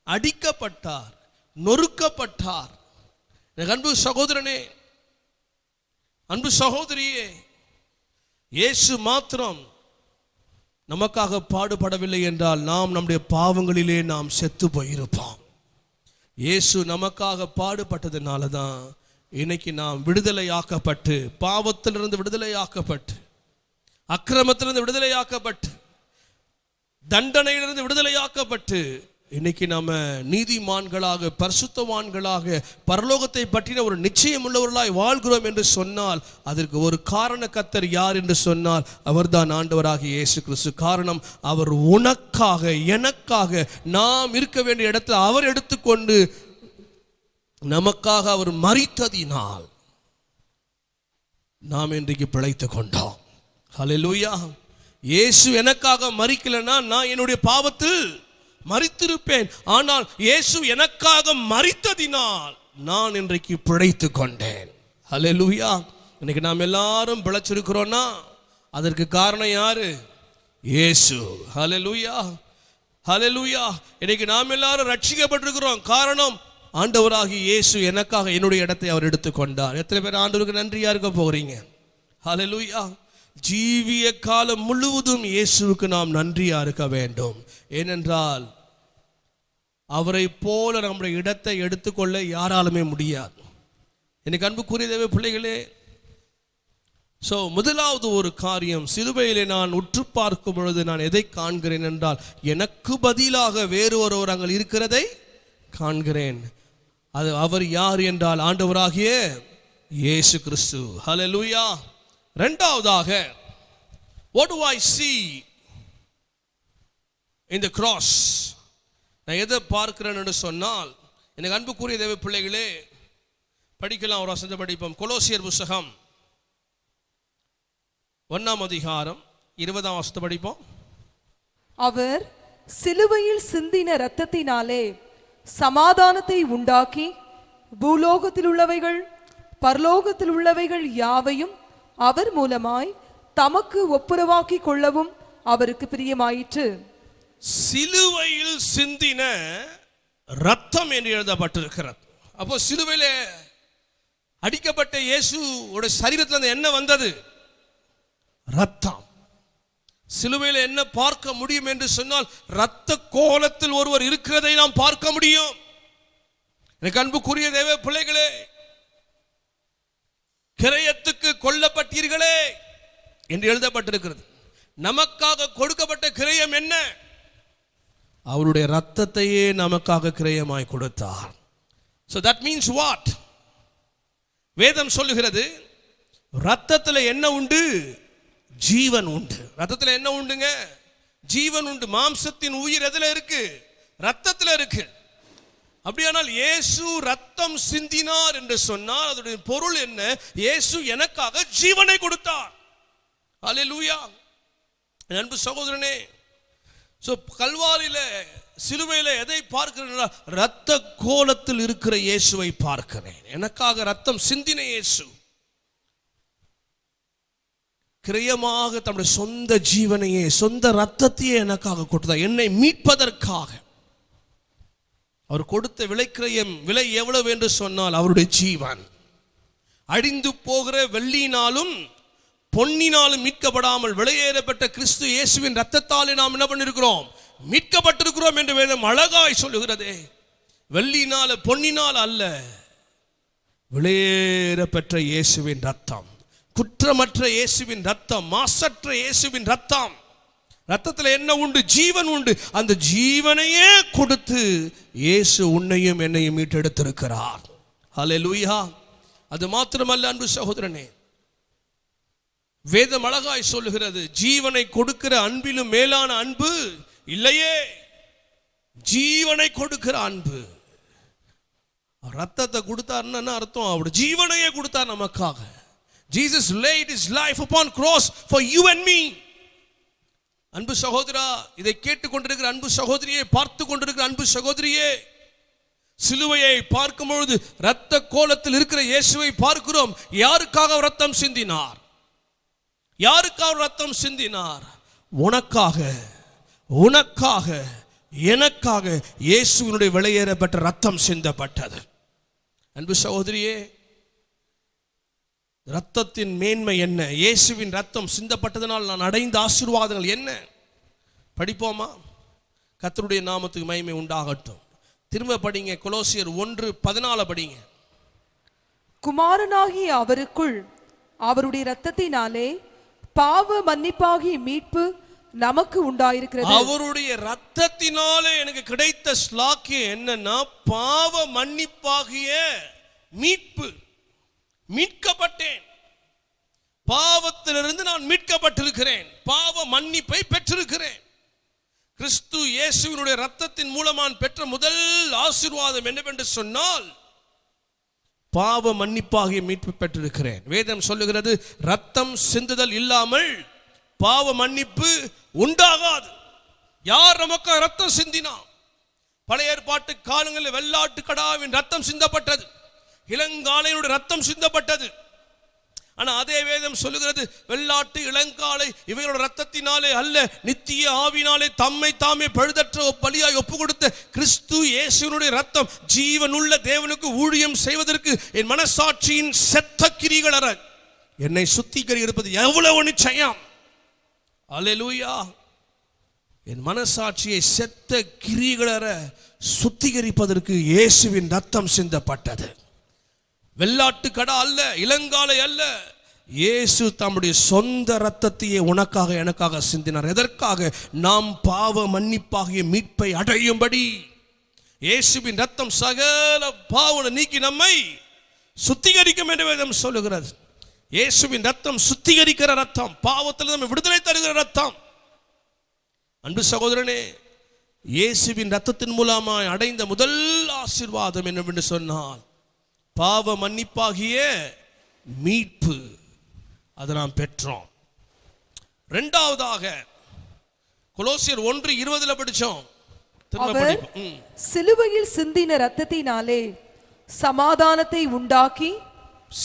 அடிக்கப்பட்டார், நொறுக்கப்பட்டார். அன்பு சகோதரனே, அன்பு சகோதரியே, இயேசு மாத்திரம் நமக்காக பாடுபடவில்லை என்றால் நாம் நம்முடைய பாவங்களிலே நாம் செத்து போயிருப்போம். இயேசு நமக்காக பாடுபட்டதுனால தான் இன்னைக்கு நாம் விடுதலையாக்கப்பட்டு, பாவத்திலிருந்து விடுதலையாக்கப்பட்டு, அக்கிரமத்திலிருந்து விடுதலையாக்கப்பட்டு, தண்டனையிலிருந்து விடுதலையாக்கப்பட்டு இன்னைக்கு நாம நீதிமான்களாக, பரிசுத்தவான்களாக, பரலோகத்தை பற்றின ஒரு நிச்சயம் உள்ளவர்களாய் வாழ்கிறோம் என்று சொன்னால் அதற்கு ஒரு காரணக்கர்த்தர் யார் என்று சொன்னால் அவர்தான் ஆண்டவராகிய இயேசு கிறிஸ்து. காரணம், அவர் உனக்காக, எனக்காக, நாம் இருக்க வேண்டிய இடத்துல அவர் எடுத்துக்கொண்டு நமக்காக அவர் மரித்ததினால் நாம் இன்றைக்கு பிழைத்துக் கொண்டோம். ஹல்லேலூயா. இயேசு எனக்காக மரிக்கலன்னா நான் என்னுடைய பாவத்தில் மரித்திருப்பேன். ஆனால் இயேசு எனக்காக மரித்ததினால் நான் இன்றைக்கு பிழைத்துக் கொண்டேன். ஹல்லேலூயா. இன்னைக்கு நாம் எல்லாரும் பிழைச்சிருக்கிறோம்னா அதற்கு காரணம் யாரு? இயேசு. ஹல்லேலூயா, ஹல்லேலூயா. இன்னைக்கு நாம் எல்லாரும் ரட்சிக்கப்பட்டிருக்கிறோம். காரணம், ஆண்டவராகிய இயேசு எனக்காக என்னுடைய இடத்தை அவர் எடுத்துக்கொண்டார். எத்தனை பேர் ஆண்டவருக்கு நன்றியா இருக்க போறீங்க? ஹல்லேலூயா. ஜீவிய காலம் முழுவதும் இயேசுவுக்கு நாம் நன்றியா இருக்க வேண்டும். ஏனென்றால் அவரை போல நம்முடைய இடத்தை எடுத்துக்கொள்ள யாராலுமே முடியாது. எனக்கு அன்புக்குரிய தேவ பிள்ளைகளே, முதலாவது ஒரு காரியம், சிலுவையிலே நான் உற்று பார்க்கும் பொழுது நான் எதை காண்கிறேன் என்றால் எனக்கு பதிலாக வேறு ஒருவர் அங்கே இருக்கிறதை காண்கிறேன். அது அவர் யார் என்றால் ஆண்டவராகிய இயேசு கிறிஸ்து. ஹல்லேலூயா. இரண்டாவதாக, what do I see in the cross? நான் எதை பார்க்கிறேன் என்று சொன்னால், எனக்கு அன்புக்குரிய தேவ பிள்ளைகளே, படிக்கலாம், ஒரு வசனத்தை படிப்போம். கொலோசியர் புத்தகம் 1ஆம் அதிகாரம் 20ஆம் வசனத்தை படிப்போம். அவர் சிலுவையில் சிந்தின இரத்தத்தினாலே சமாதானத்தை உண்டாக்கி பூலோகத்தில் உள்ளவைகள் பரலோகத்தில் உள்ளவைகள் யாவையும் அவர் மூலமாய் தமக்கு ஒப்புரவாக்கி கொள்ளவும் அவருக்கு பிரியமாயிற்று. சிலுவையில் சிந்தின ரத்தம் என்று எழுதப்பட்டிருக்கிறது. அப்போ சிலுவையில அடிக்கப்பட்ட இயேசுவோட சரீரத்தில் என்ன வந்தது? ரத்தம். சிலுவையில் என்ன பார்க்க முடியும் என்று சொன்னால், இரத்த கோலத்தில் ஒருவர் இருக்கிறதை நாம் பார்க்க முடியும். எனக்கு அன்புக்குரிய தேவ பிள்ளைகளே, கிரயத்துக்கு கொல்லப்பட்டீர்களே என்று எழுதப்பட்டிருக்கிறது. நமக்காக கொடுக்கப்பட்ட கிரயம் என்ன? அவருடைய ரத்தத்தையே நமக்காக கிரயமாய் கொடுத்தார். So that means what? வேதம் சொல்லுகிறது, ரத்தத்தில் என்ன உண்டு? ஜீவன் உண்டு. ரத்தத்தில் என்ன உண்டுங்க? ஜீவன் உண்டு. மாம்சத்தின் உயிர் எதுல இருக்கு? ரத்தத்தில் இருக்கு. அப்படியானால் இயேசு ரத்தம் சிந்தினார் என்று சொன்னால் அதனுடைய பொருள் என்ன? இயேசு எனக்காக ஜீவனை கொடுத்தார். அல்லேலூயா. அன்பு சகோதரனே, சோ கல்வாரியில சிலுவையில எதை பார்க்கிறேன்? ரத்த கோலத்தில் இருக்கிற இயேசுவை பார்க்கிறேன். எனக்காக ரத்தம் சிந்தின இயேசு கிரயமாக தம்முடைய சொந்த ஜீவனையே, சொந்த ரத்தத்தையே எனக்காக கொடுத்தார், என்னை மீட்பதற்காக. அவர் கொடுத்த விலை எவ்வளவு என்று சொன்னால் அவருடைய ஜீவன். அழிந்து போகிற வெள்ளியினாலும் பொன்னினாலும் மீட்கப்படாமல் விலையேறப்பட்ட கிறிஸ்து இயேசுவின் ரத்தத்தாலே நாம் என்ன பண்ணிருக்கிறோம்? மீட்கப்பட்டிருக்கிறோம் என்று வேதம் அழகாய் சொல்லுகிறதே. வெள்ளியினால பொன்னினால் அல்ல, விலையேறப்பெற்ற இயேசுவின் ரத்தம், குற்றமற்ற இயேசுவின் ரத்தம், மாசற்ற இயேசுவின் ரத்தம். ரத்தத்தில் என்ன உண்டு? ஜீவன் உண்டு. அந்த ஜீவனையே கொடுத்து இயேசு உன்னையும் என்னையும் மீட்டெடுத்திருக்கிறார். ஹல்லேலூயா. அது மாத்திரமல்ல அன்பு சகோதரனே, வேதம் அழகாய் சொல்லுகிறது, ஜீவனை கொடுக்கிற அன்பிலும் மேலான அன்பு இல்லையே. ஜீவனை கொடுக்கிற அன்பு. ரத்தத்தை கொடுத்தாருன்னு அர்த்தம், அவருடைய ஜீவனையே கொடுத்தார் நமக்காக. Jesus laid his life upon cross for you and me. அன்பு சகோதரா, இதை கேட்டுக்கொண்டிருக்கிற அன்பு சகோதரியே, பார்த்து கொண்டிருக்கிற அன்பு சகோதரியே, சிலுவையை பார்க்கும் பொழுது இரத்த கோலத்தில் இருக்கிற இயேசுவை பார்க்கிறோம். யாருக்காக ரத்தம் சிந்தினார்? யாருக்காக ரத்தம் சிந்தினார்? உனக்காக, உனக்காக, எனக்காக இயேசுவினுடைய விலையேறப்பட்ட ரத்தம் சிந்தப்பட்டது. அன்பு சகோதரியே, ரத்தத்தின் மேன்மை என்ன? இயேசுவின் ரத்தம் சிந்தப்பட்டதனால் நான் அடைந்த ஆசீர்வாதங்கள் என்ன? படிப்போமா? கர்த்தருடைய நாமத்துக்கு மகிமை உண்டாகட்டும். திரும்ப படிங்க, கொலோசியர் 1:14 படிங்க. குமாரனாகிய அவருக்குள் அவருடைய இரத்தத்தினாலே பாவ மன்னிப்பாகிய மீட்பு நமக்கு உண்டாயிருக்கிறது. அவருடைய இரத்தத்தினாலே எனக்கு கிடைத்த ஸ்லாக்கியம் என்னன்னா, பாவ மன்னிப்பாகிய மீட்பு. மீட்கப்பட்டேன். பாவத்திலிருந்து நான் மீட்கப்பட்டிருக்கிறேன். பாவ மன்னிப்பை பெற்றிருக்கிறேன். கிறிஸ்து இயேசுவினுடைய இரத்தத்தின் மூலமாக பெற்ற முதல் ஆசீர்வாதம் என்னவென்று சொன்னால், பாவ மன்னிப்பாகிய மீட்பு பெற்றிருக்கிறேன். வேதம் சொல்லுகிறது, ரத்தம் சிந்துதல் இல்லாமல் பாவ மன்னிப்பு உண்டாகாது. யார் நமக்கு ரத்தம் சிந்தினா? பழைய ஏற்பாட்டு காலங்களில் வெள்ளாட்டு கடாவின் ரத்தம் சிந்தப்பட்டது, இளங்காளையுடைய ரத்தம் சிந்தப்பட்டது. ஆனா அதே வேதம் சொல்லுகிறது, வெள்ளாட்டு இளங்காளை இவைகளோட ரத்தத்தினாலே அல்ல, நித்திய ஆவினாலே தம்மை தாமே பழுதற்ற பலியாய் ஒப்பு கொடுத்த கிறிஸ்து இயேசுவினுடைய ரத்தம் ஜீவனுள்ள தேவனுக்கு ஊழியம் செய்வதற்கு என் மனசாட்சியின் செத்த கிரிகள் அற என்னை சுத்திகரி இருப்பது எவ்வளவு நிச்சயம். அல்லேலூயா. என் மனசாட்சியை செத்த கிரிகளற சுத்திகரிப்பதற்கு இயேசுவின் ரத்தம் சிந்தப்பட்டது. வெள்ளாட்டு கடா அல்ல, இளங்காலை அல்ல, இயேசு தம்முடைய சொந்த இரத்தத்தையே உனக்காக எனக்காக சிந்தினார். எதற்காக? நாம் பாவ மன்னிப்பாகிய மீட்பை அடையும்படி. இயேசுவின் ரத்தம் சகல பாவனை நீக்கி நம்மை சுத்திகரிக்கும் என்று வேதம் சொல்லுகிறது. இயேசுவின் ரத்தம் சுத்திகரிக்கிற ரத்தம், பாவத்தில் நம்ம விடுதலை தருகிற ரத்தம். அன்பு சகோதரனே, இயேசுவின் ரத்தத்தின் மூலமாய் அடைந்த முதல் ஆசீர்வாதம் என்னவென்று சொன்னால் பாவ மன்னிப்பாகிய மீட்பு. அதை நாம் பெற்றோம். இரண்டாவதாக கொலோசியர் 1:20 படிச்சோம். அவர் சிலுவையில் சிந்தின இரத்தத்தினாலே சமாதானத்தை உண்டாக்கி,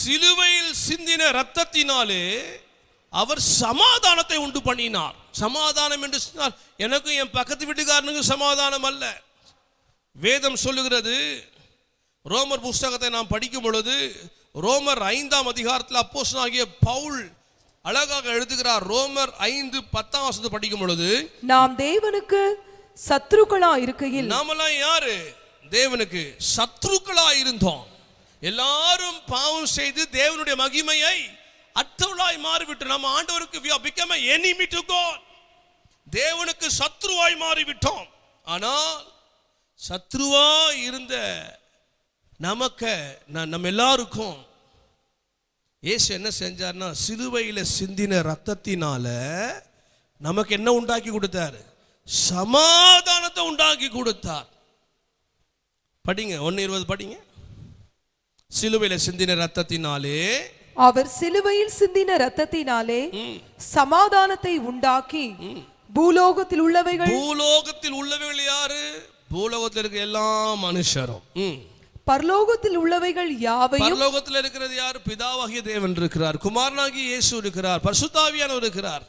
சிலுவையில் சிந்தின இரத்தத்தினாலே அவர் சமாதானத்தை உண்டு பண்ணினார். சமாதானம் என்று சொன்னால் எனக்கும் என் பக்கத்து வீட்டுக்காரனுக்கும் சமாதானம் அல்ல. வேதம் சொல்லுகிறது, ரோமர் புஸ்தகத்தை நாம் படிக்கும் பொழுது ரோமர் 5ஆம் அதிகாரத்தில் அப்போஸ்தலனாகிய பவுல் அழகாக எழுதுகிறார். ரோமர் 5:10 படிக்கும் பொழுது, நாம் தேவனுக்கு சத்ருக்களா இருக்கையில், நாமெல்லாம் யாரு? தேவனுக்கு சத்ருக்களா இருந்தோம். எல்லாரும் பாவம் செய்து தேவனுடைய மகிமையை அற்றவளாய் மாறிவிட்டு நம்ம ஆண்டவருக்கு we have become an enemy to God. தேவனுக்கு சத்ருவாய் மாறிவிட்டோம். ஆனால் சத்ருவா இருந்த நமக்கு நம்ம எல்லாருக்கும் இயேசு என்ன செஞ்சார்னா, சிலுவையில் சிந்தின ரத்தத்தினால நமக்கு என்ன உண்டாக்கி கொடுத்தார்? சமாதானத்தை உண்டாக்கி கொடுத்தார். படிங்க 1:20 படிங்க. சிலுவையில் சிந்தின ரத்தத்தினாலே, அவர் சிலுவையில் சிந்தின ரத்தத்தினாலே சமாதானத்தை உண்டாக்கி, பூலோகத்தில் உள்ளவைகள், பூலோகத்தில் உள்ளவைகள் யாரு? பூலோகத்தில் இருக்க எல்லா மனுஷரும். பரலோகத்தில் உள்ளவைகள் யாவையும், பரலோகத்தில் இருக்கிறது யார்? பிதாவாகிய தேவன் இருக்கிறார், குமாரனாகிய இயேசு இருக்கிறார், பரிசுத்தாவியானவர் இருக்கிறார்.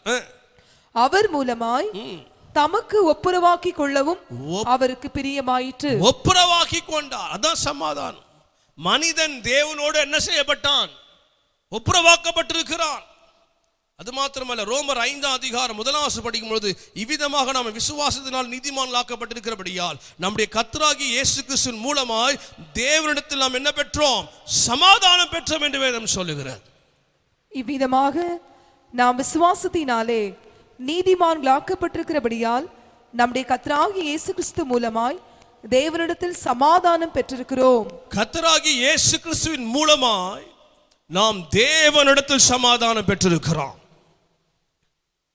அவர் மூலமாய் தமக்கு ஒப்புரவாக்கி கொள்ளவும் அவருக்கு பிரியமாயிற்று. ஒப்புரவாக்கி கொண்டார். அதான் சமாதானம். மனிதன் தேவனோடு என்ன செய்யப்பட்டான்? ஒப்புரவாக்கப்பட்டிருக்கிறான். அது மாத்திரமல்ல, ரோமர் 5ஆம் அதிகாரம் 1 படிக்கும் பொழுது, இவ்விதமாக நாம் விசுவாசத்தினால் நீதிமான்களாக்கப்பட்டிருக்கிறபடியால் நம்முடைய கர்த்தராகிய இயேசு கிறிஸ்துவின் மூலமாய் தேவனிடத்தில் நாம் என்ன பெற்றோம்? சமாதானம் பெற்றோம் என்று வேதம் சொல்லுகிறது. இவ்விதமாக நாம் விசுவாசத்தினாலே நீதிமான்களாக்கப்பட்டிருக்கிறபடியால் நம்முடைய கர்த்தராகிய இயேசு கிறிஸ்து மூலமாய் தேவனிடத்தில் சமாதானம் பெற்றிருக்கிறோம். கர்த்தராகிய இயேசு கிறிஸ்துவின் மூலமாய் நாம் தேவனிடத்தில் சமாதானம் பெற்றிருக்கிறோம்.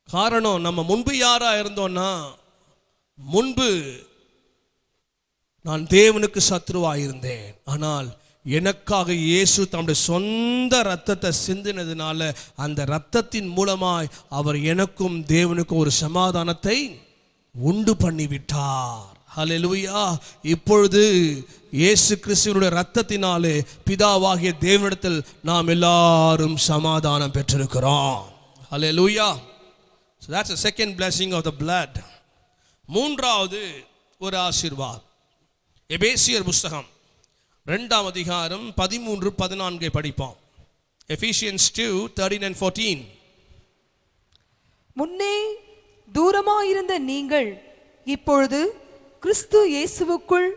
காரணம், நம்ம முன்பு யாரா இருந்தோம்னா, முன்பு நான் தேவனுக்கு சத்ருவாயிருந்தேன். ஆனால் எனக்காக இயேசு தம்முடைய சொந்த ரத்தத்தை சிந்தினதுனால அந்த ரத்தத்தின் மூலமாய் அவர் எனக்கும் தேவனுக்கும் ஒரு சமாதானத்தை உண்டு பண்ணிவிட்டார். ஹல்லேலூயா. இப்பொழுது இயேசு கிறிஸ்துவினுடைய ரத்தத்தினாலே பிதாவாகிய தேவனிடத்தில் நாம் எல்லாரும் சமாதானம் பெற்றிருக்கிறோம். ஹல்லேலூயா. So that's the second blessing of the blood. மூன்றாவது ஒரு ஆசீர்வாதம். எபேசியர் புஸ்தகம் 2ஆம் அதிகாரம் 13-14 படிப்போம். Ephesians 2:13 and 14. முன்னே தூரமாயிருந்த நீங்கள் இப்பொழுது கிறிஸ்து இயேசுவுக்குள்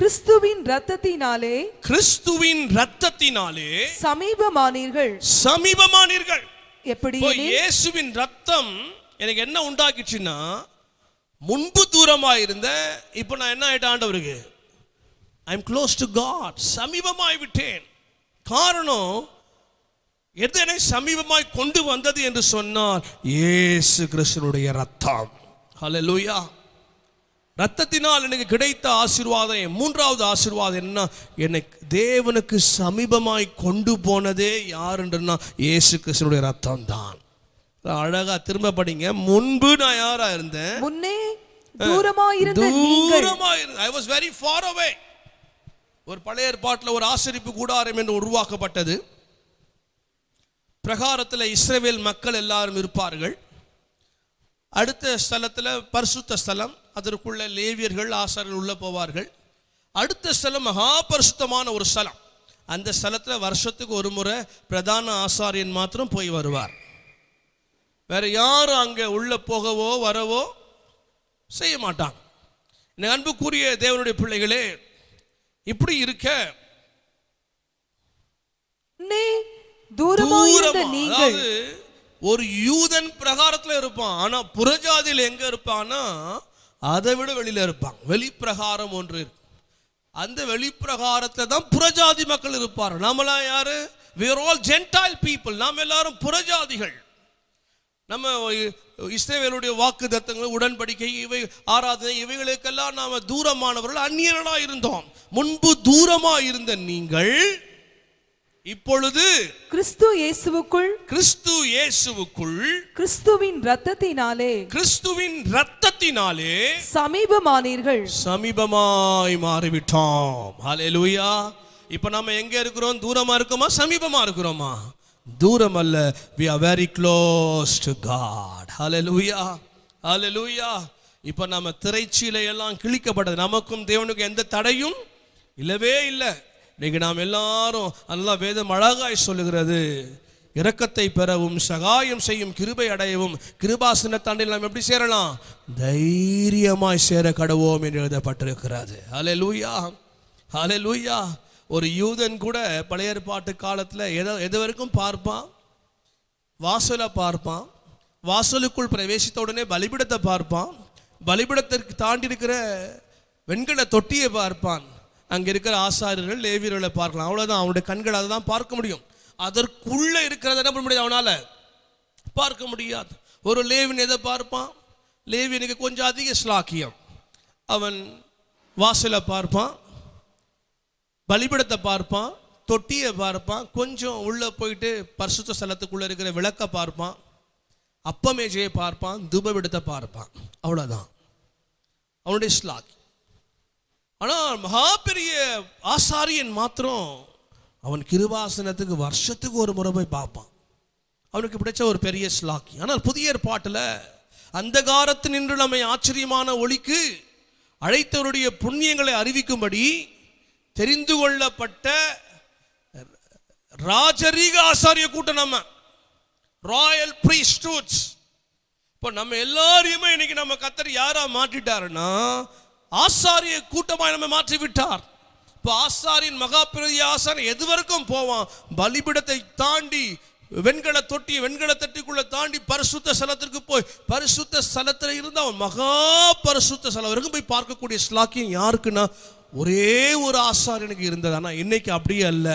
கிறிஸ்துவின் இரத்தத்தினாலே சமீபமானீர்கள். எப்படி? இயேசுவின் ரத்தம் எனக்கு என்ன உண்டாக்கிச்சுன்னா, முன்பு தூரமாயிருந்த இப்போ நான் என்ன ஆயிட்டேன்? ஆண்டவருக்கு I am close to God, சமீபமாய் விட்டேன். காரணம், எது என்னை சமீபமாய் கொண்டு வந்தது என்று சொன்னால் இயேசு கிறிஸ்துவினுடைய ரத்தம். ஹல்லேலூயா. ரத்தத்தினால் எனக்கு கிடைத்த ஆசீர்வாதம். மூன்றாவது ஆசீர்வாதம் என்ன? என்னை தேவனுக்கு சமீபமாய் கொண்டு போனதே யார் என்றுன்னா இயேசு கிறிஸ்துவினுடைய ரத்தம் தான். அழகா திரும்ப படிங்க. முன்பு நான் யாரா இருந்தேன்? முன்னே தூரமாயிருந்த நீங்கள். I was very far away. ஒரு பழைய ஏற்பாட்டில் ஒரு ஆசரிப்பு கூடாரம் என்று உருவாக்கப்பட்டது. பிரகாரத்தில் இஸ்ரவேல் மக்கள் எல்லாரும் இருப்பார்கள். அடுத்த ஸ்தலத்தில் பரிசுத்த ஸ்தலம், அதற்குள்ள லேவியர்கள் ஆசாரியர்கள் உள்ள போவார்கள். அடுத்த ஸ்தலம் மகா பரிசுத்தமான ஒரு ஸ்தலம். அந்த ஸ்தலத்தில் வருஷத்துக்கு ஒரு முறை பிரதான ஆசாரியன் மாத்திரம் போய் வருவார். வேற யாரும் அங்கே உள்ள போகவோ வரவோ செய்ய மாட்டாங்க. என் அன்புக்குரிய தேவனுடைய பிள்ளைகளே, இப்படி இருக்க ஒரு யூதன் பிரகாரத்தில் இருப்பான். ஆனா புறஜாதியில் எங்க இருப்பான்னா அதை விட வெளியில இருப்பாங்க. வெளிப்பிரகாரம் ஒன்று இருக்கு. அந்த வெளிப்பிரகாரத்தில் தான் புறஜாதி மக்கள் இருப்பார். நம்மளாம் யாரு? we are all gentile people. நாம் எல்லாரும் புறஜாதிகள். நம்ம இஸ்ரவேலுடைய வாக்குத்தத்தங்கள், உடன்படிக்கை, இவை ஆராதனை, இவைகளுக்கெல்லாம் நாம தூரமானவர்கள், அந்நியர்களா இருந்தோம். முன்பு தூரமா இருந்த நீங்கள் இப்பொழுது கிறிஸ்து இயேசுவுக்குள் கிறிஸ்துவின் இரத்தத்தினாலே சமீபமானீர்கள். சமீபமாய் மாறிவிட்டோம். ஹல்லேலூயா. இப்ப நம்ம எங்க இருக்கிறோம்? தூரமா இருக்கோமா, சமீபமா இருக்கிறோமா? தூரம் அல்ல. we are very close to God. hallelujah, hallelujah. இப்ப நம்ம திரைச்சீலை எல்லாம் கிழிக்கப்பட்டது. நமக்கும் தேவனுக்கும் எந்த தடையும் இல்லவே இல்லை. இன்னைக்கு நாம் எல்லாரும் அல்லா வேதம் அழகாய் சொல்லுகிறது, இரக்கத்தை பெறவும் சகாயம் செய்யும் கிருபை அடையவும் கிருபாசன தாண்டில் நாம் எப்படி சேரலாம்? தைரியமாய் சேர கடவோம் என்று எழுதப்பட்டிருக்கிறது. ஹல்லேலூயா, ஹல்லேலூயா. ஒரு யூதன் கூட பழைய ஏற்பாட்டு காலத்தில் எது வரைக்கும் பார்ப்பான்? வாசலை பார்ப்பான். வாசலுக்குள் பிரவேசித்த உடனே பலிபிடத்தை பார்ப்பான். பலிபிடத்திற்கு தாண்டி இருக்கிற வெண்கல தொட்டியை பார்ப்பான். அங்கே இருக்கிற ஆசாரியர்கள், லேவியர்களை பார்க்கலாம். அவ்வளோதான். அவனுடைய கண்கள் அதை தான் பார்க்க முடியும். அதற்குள்ளே இருக்கிறத என்ன பண்ண முடியாது, அவனால் பார்க்க முடியாது. ஒரு லேவியன் எதை பார்ப்பான்? லேவியனுக்கு கொஞ்சம் அதிக ஸ்லாக்கியம். அவன் வாசலை பார்ப்பான், பலிபிடத்தை பார்ப்பான், தொட்டியை பார்ப்பான், கொஞ்சம் உள்ளே போயிட்டு பரிசுத்த ஸ்தலத்துக்குள்ளே இருக்கிற விளக்கை பார்ப்பான், அப்பமேஜையை பார்ப்பான், தூபபீடத்தை பார்ப்பான். அவ்வளோதான் அவனுடைய ஸ்லாக். ஆனால் மகா பெரிய ஆசாரியன் மாத்திரம் அவன் கிருபாசனத்துக்கு வருஷத்துக்கு ஒரு முறை போய் பார்ப்பான். அவனுக்கு பிடிச்ச ஒரு பெரிய ஸ்லாக்கி. ஆனால் புதிய ஏற்பாட்டில் அந்தகாரத்தில் நின்று நம்மை ஆச்சரியமான ஒளிக்கு அழைத்தவருடைய புண்ணியங்களை அறிவிக்கும்படி தெரிந்து கொள்ளப்பட்ட ராஜரீக ஆசாரிய கூட்டம், நம்ம ராயல் பிரீஸ்ட்ஹுட்ஸ். இப்போ நம்ம எல்லாரையுமே இன்னைக்கு நம்ம கர்த்தர் யாரா மாற்றிட்டாருன்னா ஆசாரிய கூட்டமாய் நம்ம மாற்றி விட்டார். இப்போ ஆசாரியின் மகா பெரிய ஆசாரியன் எது வரைக்கும் போவான்? பலிபிடத்தை தாண்டி வெண்கல தொட்டி, வெண்கல தட்டிக்குள்ள தாண்டி பரிசுத்த ஸ்தலத்திற்கு போய் பரிசுத்த ஸ்தலத்தில் இருந்து அவன் மகா பரிசுத்த ஸ்தலம் வரைக்கும் போய் பார்க்கக்கூடிய ஸ்லாக்கியம் யாருக்குன்னா ஒரே ஒரு ஆசாரியனுக்கு இருந்தது. ஆனால் இன்னைக்கு அப்படியே அல்ல.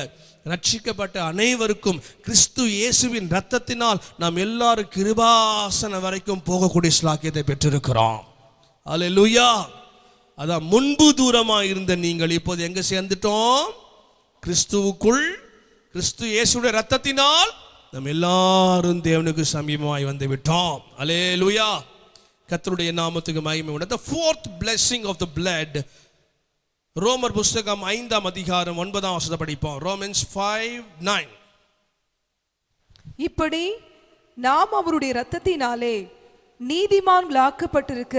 ரட்சிக்கப்பட்ட அனைவருக்கும் கிறிஸ்து இயேசுவின் இரத்தத்தினால் நாம் எல்லாரும் கிருபாசனம் வரைக்கும் போகக்கூடிய ஸ்லாக்கியத்தை பெற்றிருக்கிறோம். அல்லேலூயா. அதான் முன்பு தூரமாக இருந்த நீங்கள் இப்போது எங்க சேர்ந்துட்டோம்? கிறிஸ்துவுக்குள், கிறிஸ்து இயேசுடைய இரத்தத்தினால் நாம் எல்லாரும் தேவனுக்கு சமீபமாய் வந்து விட்டோம். அல்லேலூயா. கர்த்தருடைய நாமத்துக்கு மகிமை உண்டாகட்டும். The fourth blessing of the blood, ரோமர் புஸ்தகம் 5ஆம் அதிகாரம் 9ஆம் வசனத்தை படிப்போம். Romans 5:9. இப்படி நாம் அவருடைய இரத்தத்தினாலே நீதிமான்களாக்கப்பட்டிருக்க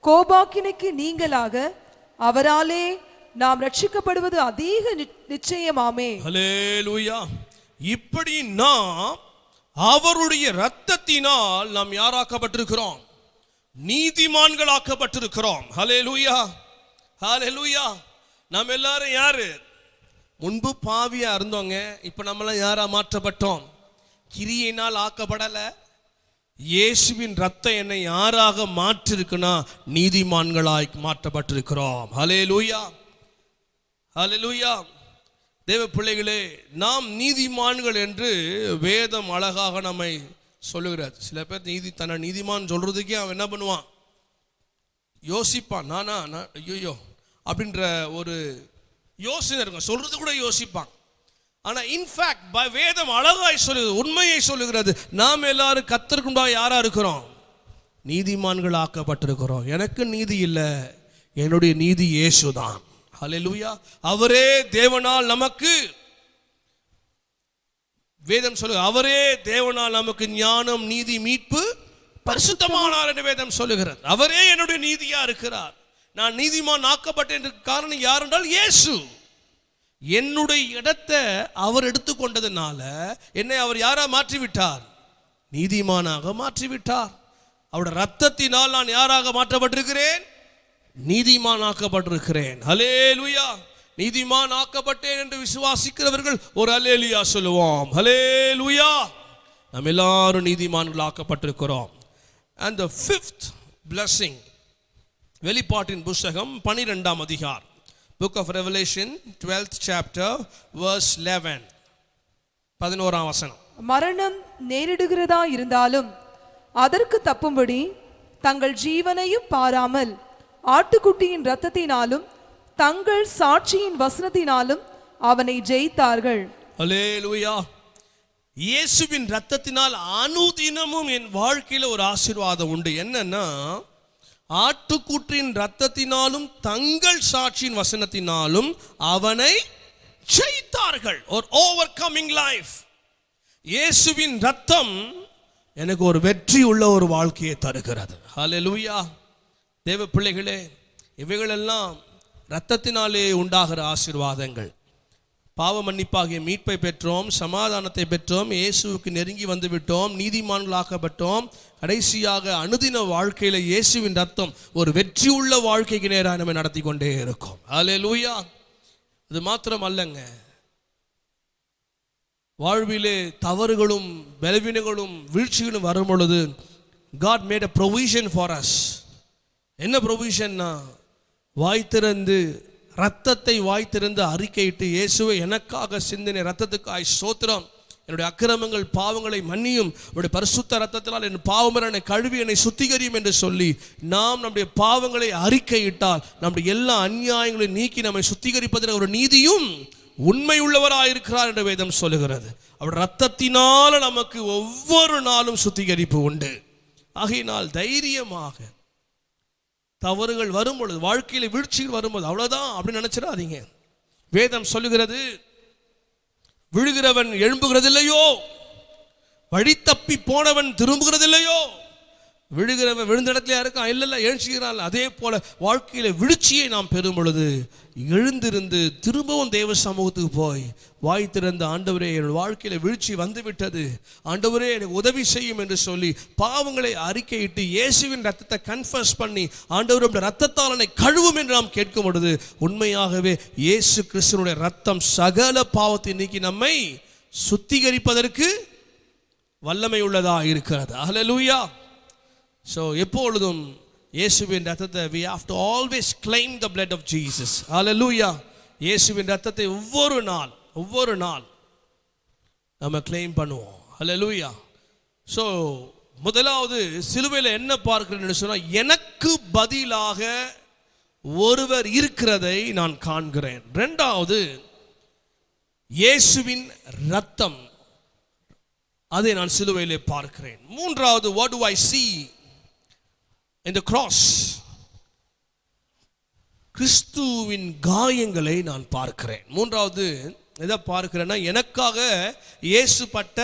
கோபாக்கினைக்கு நீங்களாக அவராலே நாம் ரட்சிக்கப்படுவது அதிக நிச்சயமாமே. ஹல்லேலூயா. இப்படி நாம் அவருடைய இரத்தத்தினால் நாம் யாராக்கப்பட்டிருக்கிறோம்? நீதிமான்களாக்கப்பட்டிருக்கிறோம். ஹல்லேலூயா, ஹல்லேலூயா. நாம் எல்லாரும் யாரு? முன்பு பாவியா இருந்தோங்க. இப்ப நம்மளாம் யாரா மாற்றப்பட்டோம்? கிரியையினால் ஆக்கப்படல. இயேசுவின் ரத்தம் என்னை யாராக மாற்றிருக்குன்னா நீதிமான்களாய் மாற்றப்பட்டிருக்கிறோம். ஹல்லேலூயா, ஹல்லேலூயா. தேவ பிள்ளைகளே, நாம் நீதிமான்கள் என்று வேதம் அழகாக நம்மை சொல்லுகிறார். சில பேர் தன்னை நீதிமான் சொல்றதுக்கே அவன் என்ன பண்ணுவான்? யோசிப்பான். நானா ஐயோ அப்படின்ற ஒரு யோசனை இருக்கும். சொல்றது கூட யோசிப்பான். ஆனா இன்ஃபேக்ட் வேதம் அழகாய் சொல்லுது, உண்மையை சொல்லுகிறது. நாம் எல்லாரும் கர்த்தருக்கு யாரா இருக்கிறோம்? நீதிமான்கள் ஆக்கப்பட்டிருக்கிறோம். எனக்கு நீதி இல்லை, என்னுடைய நீதி இயேசுதான். ஹல்லேலூயா. அவரே தேவனால் நமக்கு, வேதம் சொல்லு, அவரே தேவனால் நமக்கு ஞானம், நீதி, மீட்பு, பரிசுத்தமானார் என்று வேதம் சொல்லுகிறது. அவரே என்னுடைய நீதியா இருக்கிறார். நான் நீதிமான் ஆக்கப்பட்டேன் காரணம் யார் என்றால் இயேசு. என்னுடைய இடத்தை அவர் எடுத்துக்கொண்டதுனால என்னை அவர் யாரா மாற்றிவிட்டார்? நீதிமானாக மாற்றிவிட்டார். அவருடைய ரத்தத்தினால் நான் யாராக மாற்றப்பட்டிருக்கிறேன்? நீதிமான் ஆக்கப்பட்டிருக்கிறேன். ஹல்லேலூயா. நீதிமான் ஆக்கப்பட்டேன் என்று விசுவாசிக்கிறவர்கள் ஒரு ஹல்லேலூயா சொல்லுவோம். ஹல்லேலூயா. நாம் எல்லாரும் நீதிமான்கள் ஆக்கப்பட்டிருக்கிறோம். And the fifth blessing, வெளிப்பாட்டின் புஸ்தகம் 12ஆம் அதிகாரம், book of revelation 12th chapter verse 11, 11ஆம் வசனம். மரணம் நேரிடுகிறதா இருந்தாலும் அதற்கு தப்பும்படி தங்கள் ஜீவனையும் பாராமல் ஆட்டுக்குட்டியின் இரத்தத்தினாலும் தங்கள் சாட்சியின் வசனத்தினாலும் அவனை ஜெயித்தார்கள். அல்லேலூயா. இயேசுவின் இரத்தத்தினால் அனுதினமும் என் வாழ்க்கையில ஒரு ஆசீர்வாதம் உண்டு. என்னன்னா, ஆட்டுக்குட்டியின் இரத்தத்தினாலும் தங்கள் சாட்சியின் வசனத்தினாலும் அவனை ஜெயித்தார்கள். ஒரு ஓவர்கமிங் லைஃப். இயேசுவின் இரத்தம் எனக்கு ஒரு வெற்றி உள்ள ஒரு வாழ்க்கையை தருகிறது. ஹல்லேலூயா. தேவ பிள்ளைகளே, இவைகளெல்லாம் இரத்தத்தினாலே உண்டாகிற ஆசீர்வாதங்கள். பாவ மன்னிப்பாகிய மீட்பை பெற்றோம், சமாதானத்தை பெற்றோம், இயேசுவுக்கு நெருங்கி வந்து விட்டோம், நீதிமான்களாக்கப்பட்டோம். கடைசியாக அனுதின வாழ்க்கையில இயேசுவின் ரத்தம் ஒரு வெற்றி உள்ள வாழ்க்கைக்கு நேராக நம்ம நடத்தி கொண்டே இருக்கும். ஹல்லேலூயா. அது மாத்திரம் அல்லங்க, வாழ்விலே தவறுகளும் பலவீனங்களும் வீழ்ச்சிகளும் வரும் பொழுது God made a provision for us. என்ன ப்ரொவிஷன்னா, வாய்த்திறந்து ரத்தத்தை வாய்த்திறந்து அறிக்கையிட்டு, இயேசுவை எனக்காக சிந்தின ரத்தத்துக்காய் ஸ்தோத்திரம், என்னுடைய அக்கிரமங்கள் பாவங்களை மன்னியும், உடைய பரிசுத்த ரத்தத்தினால் என் பாவமரனை கழுவி என்னை சுத்திகரியும் என்று சொல்லி நாம் நம்முடைய பாவங்களை அறிக்கையிட்டால் நம்முடைய எல்லா அநியாயங்களையும் நீக்கி நம்மை சுத்திகரிப்பதற்கு ஒரு நீதியும் உண்மை உள்ளவராயிருக்கிறார் என்று வேதம் சொல்லுகிறது. அவர் ரத்தத்தினால நமக்கு ஒவ்வொரு நாளும் சுத்திகரிப்பு உண்டு. ஆகையினால் தைரியமாக தவறுகள் வரும்பொழுது, வாழ்க்கையில் வீழ்ச்சிகள் வரும்போது அவ்வளவுதான் அப்படின்னு நினைச்சிடாதீங்க. வேதம் சொல்லுகிறது, விழுகிறவன் எழும்புகிறதில்லையோ, வழி தப்பி போனவன் திரும்புகிறதில்லையோ. விழுகிறவன் விழுந்த இடத்துல இருக்கான், இல்ல எழுச்சிக்கிறான். அதே போல வாழ்க்கையில வீழ்ச்சியை நாம் பெறும் பொழுது எழுந்திருந்து திரும்பவும் தேவ சமூகத்துக்கு போய் வாய் திறந்து, ஆண்டவரே என் வாழ்க்கையில வீழ்ச்சி வந்து விட்டது, ஆண்டவரே எனக்கு உதவி செய்யும் என்று சொல்லி பாவங்களை அறிக்கையிட்டு இயேசுவின் ரத்தத்தை கன்ஃபஸ் பண்ணி, ஆண்டவருடைய ரத்தத்தால் என்னை கழுவும் என்று நாம் கேட்கும் பொழுது உண்மையாகவே இயேசு கிறிஸ்துவினுடைய ரத்தம் சகல பாவத்தை நீக்கி நம்மை சுத்திகரிப்பதற்கு வல்லமை உள்ளதா இருக்கிறது. ஹல்லேலூயா. So எப்பொழுதும் இயேசுவின் ரத்தத்தை we have to always claim the blood of Jesus. Hallelujah. இயேசுவின் ரத்தத்தை ஒவ்வொரு நாள் நம்ம claim பண்ணுவோம். Hallelujah. So முதலாவது சிலுவையில் என்ன பார்க்கிறேன்னு சொன்னா, எனக்கு பதிலாக ஒருவர் இருக்கிறதை நான் காண்கிறேன். இரண்டாவது, இயேசுவின் ரத்தம், அதை நான் சிலுவையிலே பார்க்கிறேன். மூன்றாவது, what do I see in the cross? கிறிஸ்துவின் காயங்களை நான் பார்க்கிறேன். மூன்றாவது எதை பார்க்கிறேன்னா, எனக்காக இயேசு பட்ட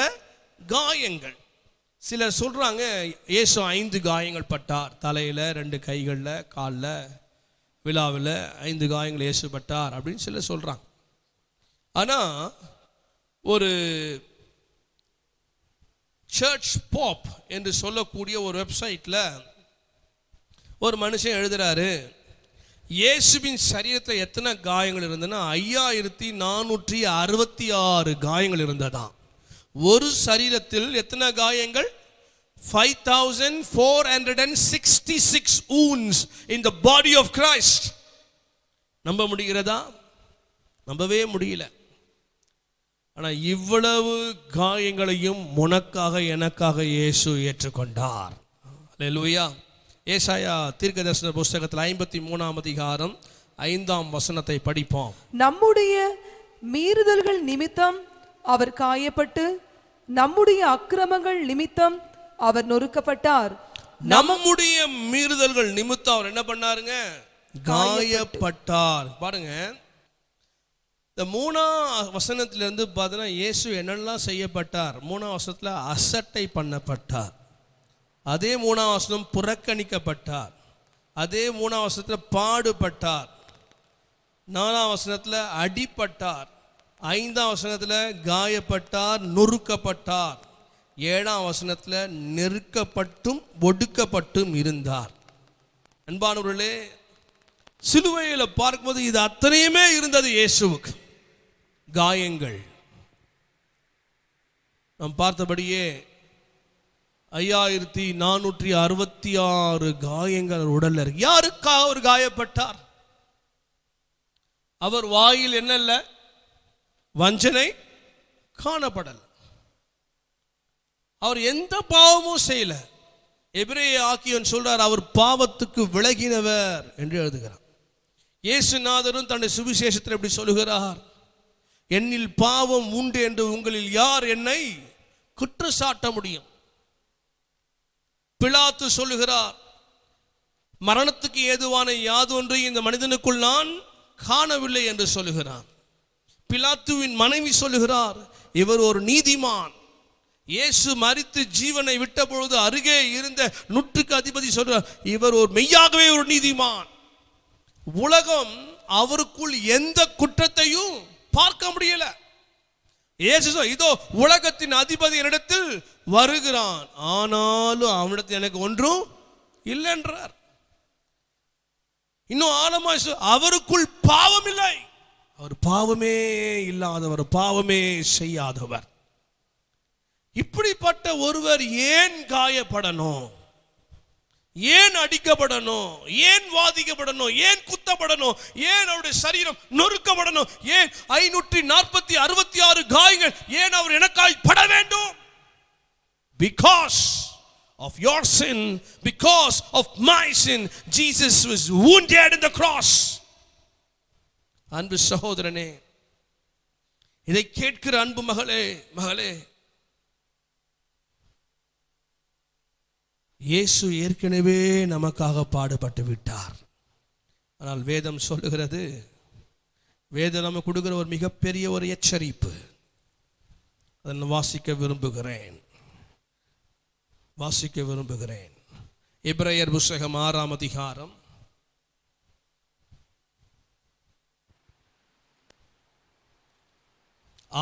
காயங்கள். சிலர் சொல்றாங்க, இயேசு 5 காயங்கள் பட்டார், தலையில, 2 கைகளில், காலில், விழாவில் 5 காயங்கள் இயேசு பட்டார் அப்படின்னு சிலர் சொல்றாங்க. ஆனா ஒரு சர்ச் பாப் என்று சொல்லக்கூடிய ஒரு வெப்சைட்ல ஒரு மனுஷன் எழுதுறாரு, இயேசுவின் சரீரத்தில் எத்தனை காயங்கள் இருந்ததுன்னா 5466 காயங்கள் இருந்ததாம். ஒரு சரீரத்தில் எத்தனை காயங்கள்? 5466 wounds in the body of Christ. நம்ப முடிகிறதா? நம்பவே முடியல. ஆனா இவ்வளவு காயங்களையும் உனக்காக எனக்காக இயேசு ஏற்றுக்கொண்டார். அல்லேலூயா. ஏசாயா தீர்க்கதரிசன புஸ்தகத்தில் 53ஆம் அதிகாரம் 5ஆம் வசனத்தை படிப்போம். நம்முடைய மீறுதல்கள் நிமித்தம் அவர் காயப்பட்டு, நம்முடைய அக்கிரமங்கள் நிமித்தம் அவர் நொறுக்கப்பட்டார். நம்முடைய மீறுதல்கள் நிமித்தம் அவர் என்ன பண்ணாருங்க? காயப்பட்டார். பாருங்க, இந்த 3ஆம் வசனத்திலிருந்து பார்த்தீங்கன்னா இயேசு என்னெல்லாம் செய்யப்பட்டார். 3ஆம் வசனத்தில் அசட்டை பண்ணப்பட்டார். அதே 3ஆம் வசனம் புறக்கணிக்கப்பட்டார். அதே 3ஆம் வசனத்தில் பாடுபட்டார். 4ஆம் வசனத்தில் அடிப்பட்டார். 5ஆம் வசனத்தில் காயப்பட்டார், நொறுக்கப்பட்டார். 7ஆம் வசனத்தில் நெருக்கப்பட்டும் ஒடுக்கப்பட்டும் இருந்தார். அன்பானவர்களே, சிலுவையில் பார்க்கும்போது இது அத்தனையுமே இருந்தது இயேசுவுக்கு. காயங்கள் நாம் பார்த்தபடியே 5466 காயங்கள் உடல்ல இருக்கு. யாருக்காக அவர் காயப்பட்டார்? அவர் வாயில் என்னல்ல, வஞ்சனை காணப்படல. அவர் எந்த பாவமும் செய்யல. எபிரேய ஆக்கியோன் சொல்றார், அவர் பாவத்துக்கு விலகினவர் என்று எழுதுகிறார். இயேசுநாதரும் தன்னுடைய சுவிசேஷத்தில் எப்படி சொல்லுகிறார்? என்னில் பாவம் உண்டு என்று உங்களில் யார் என்னை குற்றம் சாட்ட முடியும்? பிலாத்து சொல்லுகிறார், மரணத்துக்கு ஏதுவான யாதொன்றை இந்த மனிதனுக்குள் நான் காணவில்லை என்று சொல்லுகிறார். பிலாத்துவின் மனைவி சொல்லுகிறார், இவர் ஒரு நீதிமான். இயேசு மரித்து ஜீவனை விட்ட பொழுது அருகே இருந்த நூற்றுக்கு அதிபதி சொல்றார், இவர் ஒரு மெய்யாகவே ஒரு நீதிமான். உலகம் அவருக்குள் எந்த குற்றத்தையும் பார்க்க முடியல. இயேசு இதோ உலகத்தின் அதிபதி என்னிடத்தில் வருகிறான், ஆனாலும் அவனிடத்தில் எனக்கு ஒன்றும் இல்லை என்றார். இன்னும் ஆழமா அவருக்குள் பாவம் இல்லை. அவர் பாவமே இல்லாதவர், பாவமே செய்யாதவர். இப்படிப்பட்ட ஒருவர் ஏன் காயப்படணும்? ஏன் அடிக்கப்படணும்? ஏன் வாதிக்கப்படணும்? ஏன் குத்தப்படணும்? ஏன் அவருடைய சரீரம் நொறுக்கப்படணும்? ஏன் 566 காயங்கள் ஏன் அவர் எனக்காய் பட வேண்டும்? Because of your sin, because of my sin, Jesus was wounded in the cross. அன்பு சகோதரனே, இதை கேட்கிற அன்பு மகளே, இயேசு ஏற்கனவே நமக்காக பாடுபட்டு விட்டார். ஆனால் வேதம் சொல்லுகிறது, வேதம் நமக்கு கொடுக்கிற ஒரு மிகப்பெரிய ஒரு எச்சரிப்பு. அதை வாசிக்க விரும்புகிறேன். எபிரேயர் புத்தகம் 6ஆம் அதிகாரம்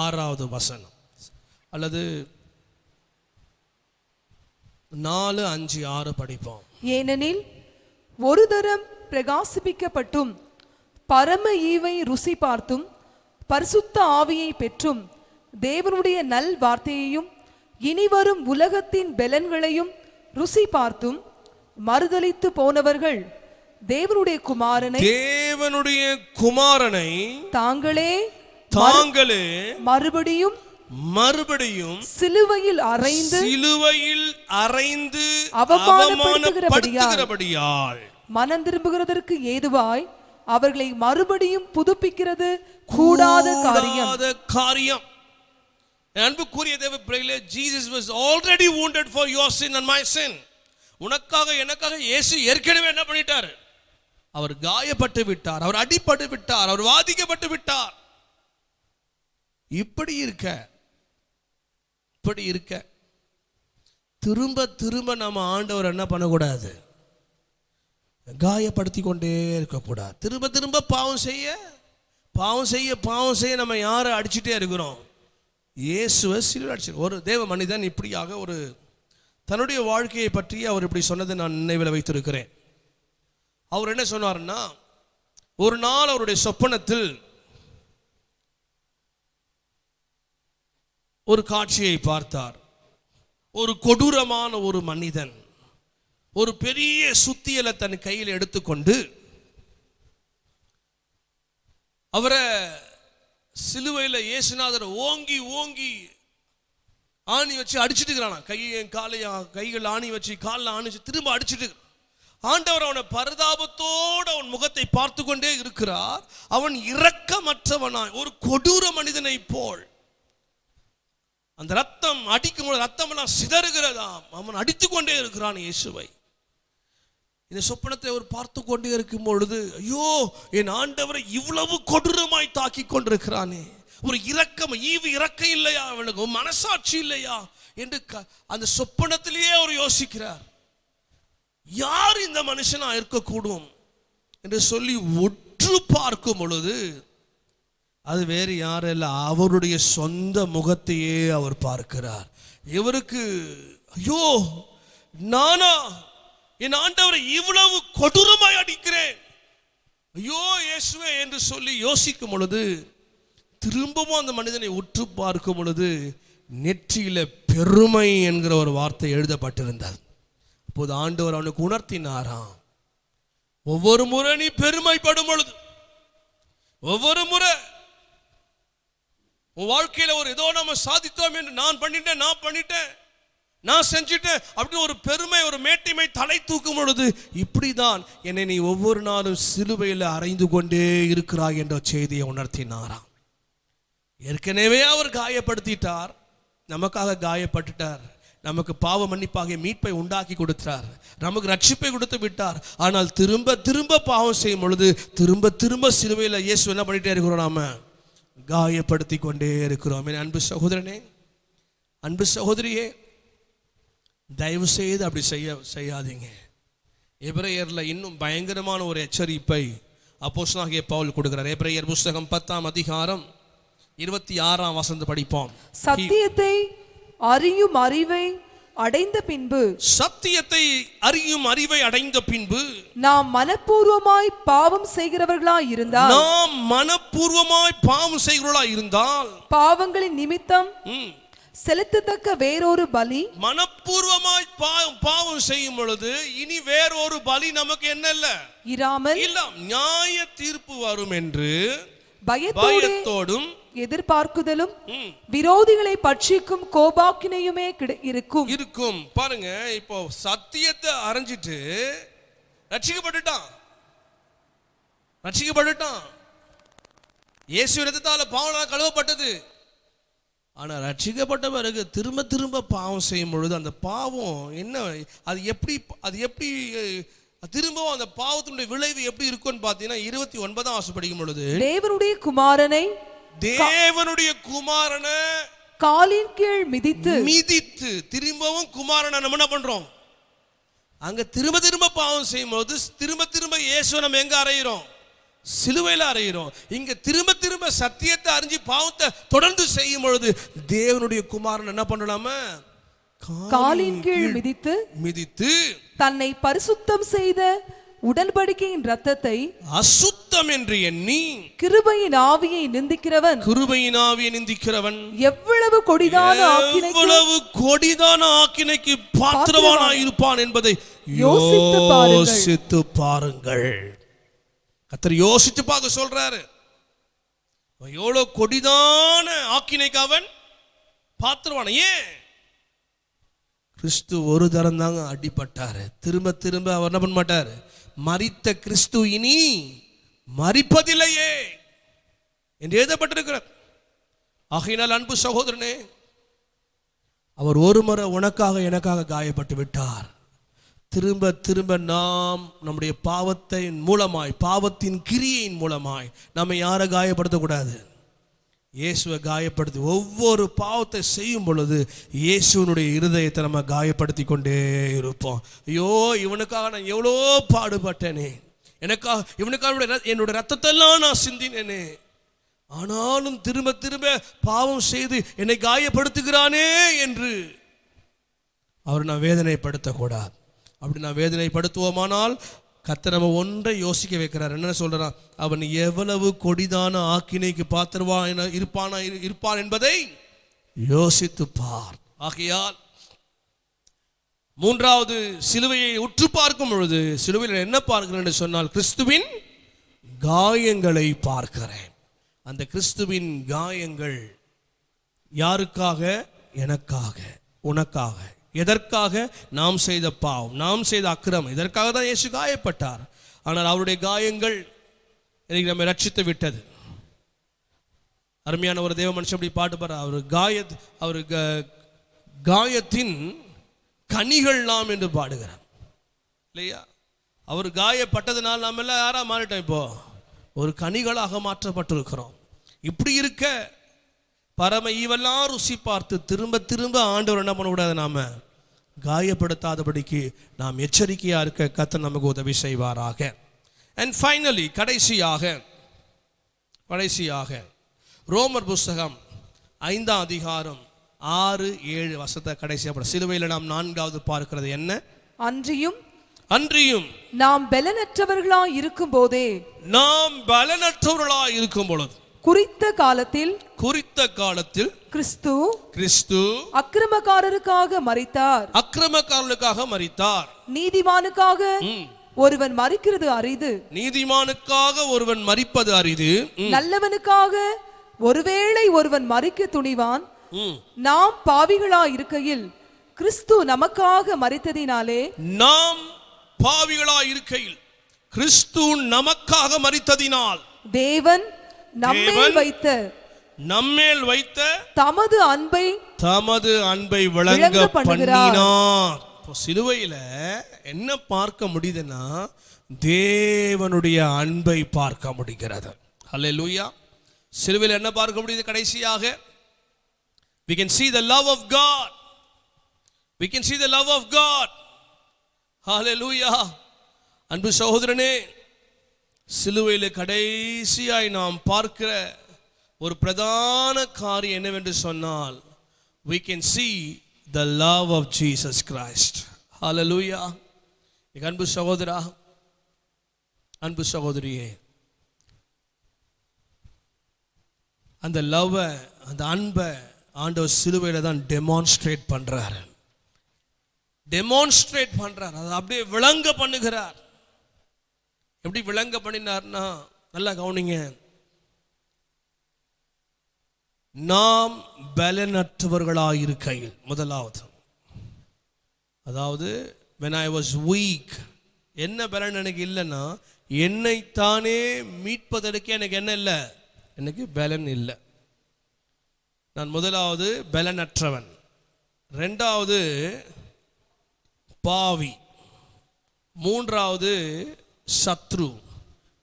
6வது வசனம், அல்லது 4, 5, 6 படிப்போம். ஏனெனில் ஒரு தரம் பிரகாசிப்பிக்கப்பட்டும் பரம ஈவை ருசி பார்த்தும் பரிசுத்த ஆவியை பெற்றும் தேவனுடைய நல் வார்த்தையையும் இனிவரும் உலகத்தின் பெலன்களையும் ருசி பார்த்தும் மறுதலித்து போனவர்கள் தேவனுடைய குமாரனை தாங்களே மறுபடியும் சிலுவையில் அறைந்து அவமானப்படுத்துகிறபடியால் மனம் திரும்புகிறதற்கு ஏதுவாய் அவர்களை மறுபடியும் புதுப்பிக்கிறது கூடாத காரியம். அன்புக்குரிய தேவ பிள்ளைகளே, Jesus was already wounded for your sin and my sin. உனக்காக எனக்காக இயேசு ஏற்கனவே என்ன பண்ணிட்டார்? அவர் காயப்பட்டு விட்டார், அவர் அடிபட்டு விட்டார், அவர் வாதிக்கப்பட்டு விட்டார். இப்படி இருக்க திரும்ப திரும்ப நம்ம ஆண்டவர் என்ன பண்ணக்கூடாது? காயப்படுத்தி கொண்டே இருக்கக்கூடாது. திரும்ப திரும்ப பாவம் செய்ய நம்ம யாரை அடிச்சுட்டே இருக்கிறோம்? இயேசுவை சிலுவையில் அடிச்சு. ஒரு தேவ மனிதன் இப்படியாக ஒரு தன்னுடைய வாழ்க்கையை பற்றி அவர் இப்படி சொன்னதை நான் நினைவில் வைத்திருக்கிறேன். அவர் என்ன சொன்னார்னா, ஒரு நாள் அவருடைய சொப்பனத்தில் ஒரு காட்சியை பார்த்தார். ஒரு கொடூரமான ஒரு மனிதன் ஒரு பெரிய சுத்தியலை தன் கையில் எடுத்துக்கொண்டு அவரை சிலுவையில் இயேசுநாதர் ஓங்கி ஆணி வச்சு அடிச்சுட்டு இருக்கிறானா. கைகள் ஆணி வச்சு காலில் ஆணி வச்சு திரும்ப அடிச்சுட்டு. ஆண்டவர் அவனை பரிதாபத்தோடு அவன் முகத்தை பார்த்து கொண்டே இருக்கிறார். அவன் இரக்கமற்றவனாய் ஒரு கொடூர மனிதனை போல் அந்த ரத்தம் அடிக்கும் போது ரத்தம் எல்லாம் சிதறுகிறதாம். அவன் அடித்துக் கொண்டே இருக்கிறான் இயேசுவை. இந்த சொப்பனத்தை அவர் பார்த்து கொண்டே இருக்கும் பொழுது, ஐயோ, என் ஆண்டவரை இவ்வளவு கொடூரமாய் தாக்கி கொண்டிருக்கிறானே, ஒரு இறக்க இல்லையா, அவனுக்கு மனசாட்சி இல்லையா என்று அந்த சொப்பனத்திலேயே அவர் யோசிக்கிறார். யார் இந்த மனுஷனா இருக்கக்கூடும் என்று சொல்லி உற்று பார்க்கும் பொழுது அது வேறு யாரும் இல்லை, அவருடைய சொந்த முகத்தையே அவர் பார்க்கிறார். இவருக்கு ஐயோ, நானா என் ஆண்டவரை இவ்வளவு கொடூரமாய் அடிக்கிறேன், ஐயோ இயேசுவே என்று சொல்லி யோசிக்கும் பொழுது திரும்பவும் அந்த மனிதனை உற்று பார்க்கும் பொழுது நெற்றியில பெருமை என்கிற ஒரு வார்த்தை எழுதப்பட்டிருந்தது. அப்போது ஆண்டவர் அவனுக்கு உணர்த்தினாராம், ஒவ்வொரு முறை நீ பெருமைப்படும் பொழுது, ஒவ்வொரு முறை உன் வாழ்க்கையில ஒரு ஏதோ நம்ம சாதித்தோம் என்று நான் பண்ணிட்டேன் நான் செஞ்சிட்டேன் அப்படின்னு ஒரு பெருமை, ஒரு மேட்டிமை தலை தூக்கும் பொழுது, இப்படிதான் என்னை நீ ஒவ்வொரு நாளும் சிலுவையில் அறைந்து கொண்டே இருக்கிறாய் என்ற செய்தியை உணர்த்தினாராம். ஏற்கனவே அவர் காயப்படுத்திட்டார், நமக்காக காயப்பட்டுட்டார், நமக்கு பாவ மன்னிப்பாக மீட்பை உண்டாக்கி கொடுத்தார், நமக்கு ரட்சிப்பை கொடுத்து விட்டார். ஆனால் திரும்ப திரும்ப பாவம் செய்யும் பொழுது திரும்ப திரும்ப சிலுவையில் இயேசு என்ன பண்ணிட்டே இருக்கிறோம், நாம காயப்படுத்தி கொண்டே இருக்கிறோம். அன்பு சகோதரனே, அன்பு சகோதரியே, தயவு செய்து அப்படி செய்யாதீங்க. எபிரேயர்ல இன்னும் பயங்கரமான ஒரு எச்சரிப்பை அப்போஸ்தலனாகிய பவுல் கொடுக்கிறார். எபிரேயர் புத்தகம் 10ஆம் அதிகாரம் 26ஆம் வசனம் படிப்போம். சத்தியத்தை அறியும் அறிவை அடைந்த பின்பு, சத்தியத்தை அறியும் அறிவை அடைந்த பின்பு நாம் மனப்பூர்வமாய் பாவம் செய்கிறவர்களாய் இருந்தால், நாம் மனப்பூர்வமாய் பாவம் செய்கிறவர்களாய் இருந்தால், பாவங்களின் நிமித்தம் செலுத்தத்தக்க வேறொரு பலி, மனப்பூர்வமாய் பாவம் செய்யும் பொழுது இனி வேறொரு பலி நமக்கு என்ன இராமல் நியாய தீர்ப்பு வரும் என்று பயத்தோடும் எதிர்பார்க்குதலும் விரோதிகளை பட்சிக்கும் கோபாக்கினையுமே இருக்கும். பாருங்க, இப்போ சத்தியத்தை அறிஞ்சிட்டு ரட்சிக்கப்பட்டுட்டான். இயேசு இரத்தத்தால பாவம் கழுவப்பட்டது. ஆனா ரட்சிக்கப்பட்ட பிறகு திரும்ப திரும்ப பாவம் செய்யும் பொழுது அந்த பாவம் என்ன, அது எப்படி திரும்பவும் அந்த பாவத்தினுடைய விளைவு எப்படி இருக்கும்னு பார்த்தீங்கன்னா 29ஆம் வசனம் படிக்கும் பொழுது, தேவனுடைய குமாரனை காலின் கீழ் மிதித்து திரும்பவும் குமாரனை நம்ம என்ன பண்றோம், அங்க திரும்ப திரும்ப பாவம் செய்யும் போது திரும்ப திரும்ப இயேசுவை நம்ம எங்க அறையிறோம், சிலுவையில் அறையிறோம். இங்க திரும்ப திரும்ப சத்தியத்தை அறிஞ்சு பாவத்தை தொடர்ந்து செய்யும் பொழுது தேவனுடைய குமாரன் என்ன பண்ணலாம, காலின் கீழ் மிதித்து தன்னை பரிசுத்தம் செய்த உடன்படிக்கையின் இரத்தத்தை அசுத்தம் என்று எண்ணி கிருபையின் ஆவியை நிந்திக்கிறவன் எவ்வளவு கொடிதான ஆக்கினைக்கு பாத்திரவானாய் இருப்பான் என்பதை யோசித்து பாருங்கள். கர்த்தர் யோசித்து பார்க்க சொல்றாரு, எவ்வளவு கொடிதான ஆக்கினைக்கு அவன் பாத்திரவான. ஏன்? கிறிஸ்து ஒரு தரம் தாங்க அடிபட்டாரு, திரும்ப திரும்ப அவர் என்ன பண்ண மாட்டாரு, மரித்த கிறிஸ்து இனி மரிப்பதில்லையே என்று எழுதப்பட்டிருக்கிறார். ஆகையினால் அன்பு சகோதரனே, அவர் ஒரு முறை உனக்காக எனக்காக காயப்பட்டு விட்டார். திரும்ப திரும்ப நாம் நம்முடைய பாவத்தின் மூலமாய், பாவத்தின் கிரியையின் மூலமாய் நம்ம யாரை காயப்படுத்தக்கூடாது, இயேசுவை காயப்படுத்தி ஒவ்வொரு பாவத்தை செய்யும் பொழுது இயேசுனுடைய இருதயத்தை நம்ம காயப்படுத்தி கொண்டே இருப்போம். ஐயோ, இவனுக்காக நான் எவ்வளோ பாடுபட்டேனே, இவனுக்காக என்னுடைய ரத்தத்தெல்லாம் நான் சிந்தினேனே, ஆனாலும் திரும்ப திரும்ப பாவம் செய்து என்னை காயப்படுத்துகிறானே என்று அவர் நான் வேதனைப்படுத்தக்கூடாது. அப்படி நான் வேதனைப்படுத்துவோமானால் கர்த்தர் நம்ம ஒன்றை யோசிக்க வைக்கிறார். என்ன சொல்றான், அவன் எவ்வளவு கொடிதான ஆக்கினைக்கு பாத்திரவான் இருப்பான் என்பதை யோசித்து பார். ஆகையால் மூன்றாவது சிலுவையை உற்று பார்க்கும் பொழுது சிலுவையில் என்ன பார்க்கிறேன் என்று சொன்னால், கிறிஸ்துவின் காயங்களை பார்க்கிறேன். அந்த கிறிஸ்துவின் காயங்கள் யாருக்காக? எனக்காக, உனக்காக. எதற்காக? நாம் செய்த பாவம், நாம் செய்த அக்கிரமம், இதற்காக தான் இயேசு காயப்பட்டார். ஆனால் அவருடைய காயங்கள் எனக்கு நம்மை ரட்சித்து விட்டது. அருமையான ஒரு தேவ மனுஷன் அப்படி பாட்டு பாரு, அவர் காயத்தின் கனிகள் நாம் என்று பாடுகிறார் இல்லையா? அவர் காயப்பட்டதுனால் நாம் எல்லாம் யாரா மாறிட்டோம், இப்போ ஒரு கனிகளாக மாற்றப்பட்டிருக்கிறோம். இப்படி இருக்க பரம ஈவெல்லாம் ருசி பார்த்து திரும்ப திரும்ப ஆண்டவர் என்ன பண்ணக்கூடாது, நாம காயப்படுத்தாதபடிக்கு நாம் எச்சரிக்கையா இருக்க கர்த்தர் நமக்கு உதவி செய்வாராக. அண்ட் ஃபைனலி கடைசியாக ரோமர் புஸ்தகம் 5ஆம் அதிகாரம் 6-7 வசனத்தை கடைசியாக சிலுவையில் நாம் 4வது பார்க்கிறது என்ன? அன்றியும் நாம் பலனற்றவர்களாய் இருக்கும் பொழுது குறித்த காலத்தில் கிறிஸ்து அக்கிரமக்காரருக்காக மரித்தார். அக்கிரமக்காரர்களுக்காக மரித்தார். நீதிமானுக்காக ஒருவன் மரிக்கிறது அரிது. நீதிமானுக்காக ஒருவன் மரிப்பது அரிது. நல்லவனுக்காக ஒருவேளை ஒருவன் மரிக்க துணிவான். நாம் பாவிகளா இருக்கையில் கிறிஸ்து நமக்காக மரித்ததினாலே கிறிஸ்து நமக்காக மரித்ததினால் தேவன் நம்மேல் வைத்த தமது அன்பை விளங்க பண்ணினார். சிலுவையில என்ன பார்க்க முடியுதுன்னா தேவனுடைய அன்பை பார்க்க முடிகிறது. ஹல்லேலூயா. சிலுவையில் என்ன பார்க்க முடியுது? கடைசியாக we can see the love of God. We can see the love of God. Hallelujah. அன்பு சகோதரனே, சிலுவையில் கடைசியாய் நாம் பார்க்கிற ஒரு பிரதான காரியம் என்னவென்று சொன்னால் we can see the love of Jesus Christ. Hallelujah. அன்பு சகோதரா, அன்பு சகோதரியே, அந்த லவ், அந்த அன்பை ஆண்டவர் சிலுவையில் தான் டெமான்ஸ்ட்ரேட் பண்றார். அதை அப்படியே விளங்க பண்ணுகிறார். எப்படி விளங்க பண்ணினார்னா, நல்லா கவனிங்க. நாம் பலனற்றவர்களாயிருக்கையில், முதலாவது, அதாவது when I was weak, என்ன பலன் எனக்கு இல்லைன்னா, என்னைத்தானே மீட்பதற்கு எனக்கு என்ன இல்லை? எனக்கு பலன் இல்லை. நான் முதலாவது பலனற்றவன், ரெண்டாவது பாவி, மூன்றாவது சத்ரு.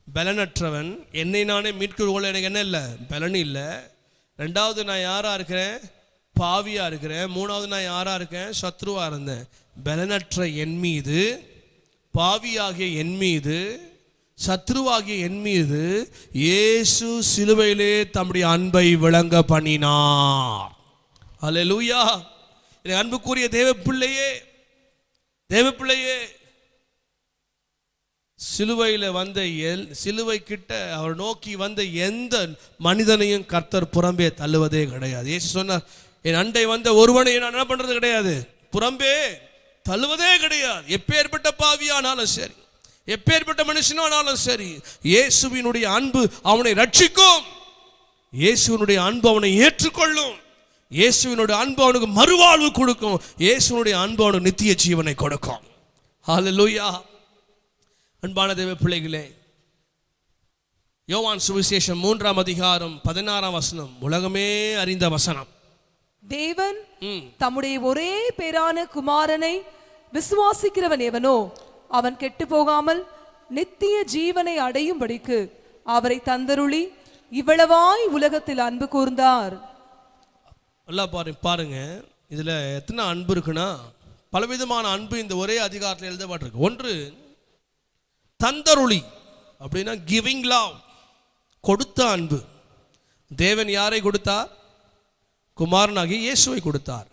பலனற்றவன், என்னை நானே மீட்கொள்ள எனக்கு என்ன இல்லை? பலன் இல்லை. ரெண்டாவது நான் யாரா இருக்கிறேன்? பாவியா இருக்கிறேன். மூணாவது நான் யாரா இருக்கேன்? சத்ருவா இருந்தேன். பலனற்ற என் மீது, பாவியாகிய என் மீது, சத்ருவாகிய என் மீது இயேசு சிலுவையிலே தம்முடைய அன்பை விளங்க பண்ணினார். அல்லேலூயா. அன்புக்குரிய தேவ பிள்ளையே, சிலுவை கிட்ட அவர் நோக்கி வந்த எந்த மனிதனையும் கர்த்தர் புறம்பே தள்ளுவதே கிடையாது. இயேசு சொன்னார், என் அண்டை வந்த ஒருவனை நான் என்ன பண்றது கிடையாது? புறம்பே தள்ளுவதே கிடையாது. எப்பேற்பட்ட பாவியானாலும் சரி, எப்பேற்பட்ட மனுஷனானாலும் சரி, இயேசுவினுடைய அன்பு அவனை ரட்சிக்கும். இயேசுவினுடைய அன்பு அவனை ஏற்றுக்கொள்ளும். இயேசுவினுடைய அன்பு அவனுக்கு மறுவாழ்வு கொடுக்கும். இயேசுவினுடைய அன்பு அவனுக்கு நித்திய ஜீவனை கொடுக்கும். ஹல்லேலூயா. அன்பான தேவ பிள்ளைகளே, யோவான் சுவிசேஷம் 3ஆம் அதிகாரம் 16ஆம் வசனம் உலகமே அறிந்த வசனம். தேவன் தம்முடைய ஒரே பேரான குமாரனை விசுவாசிக்கிறவன் எவனோ அவன் கெட்டு போகாமல் நித்திய ஜீவனை அடையும்படிக்கு அவரை தந்தருளி இவ்வளவாய் உலகத்தில் அன்பு கூர்ந்தார். எல்லாம் பாருங்க, இதுல எத்தனை அன்பு இருக்குன்னா, பலவிதமான அன்பு இந்த ஒரே அதிகாரத்தில் எழுதப்பட்டிருக்கு. ஒன்று தந்தருளி, அப்படின்னா கிவிங் லவ், கொடுத்த அன்பு. தேவன் யாரை கொடுத்தார்? குமாரனாகிய இயேசுவை கொடுத்தார்.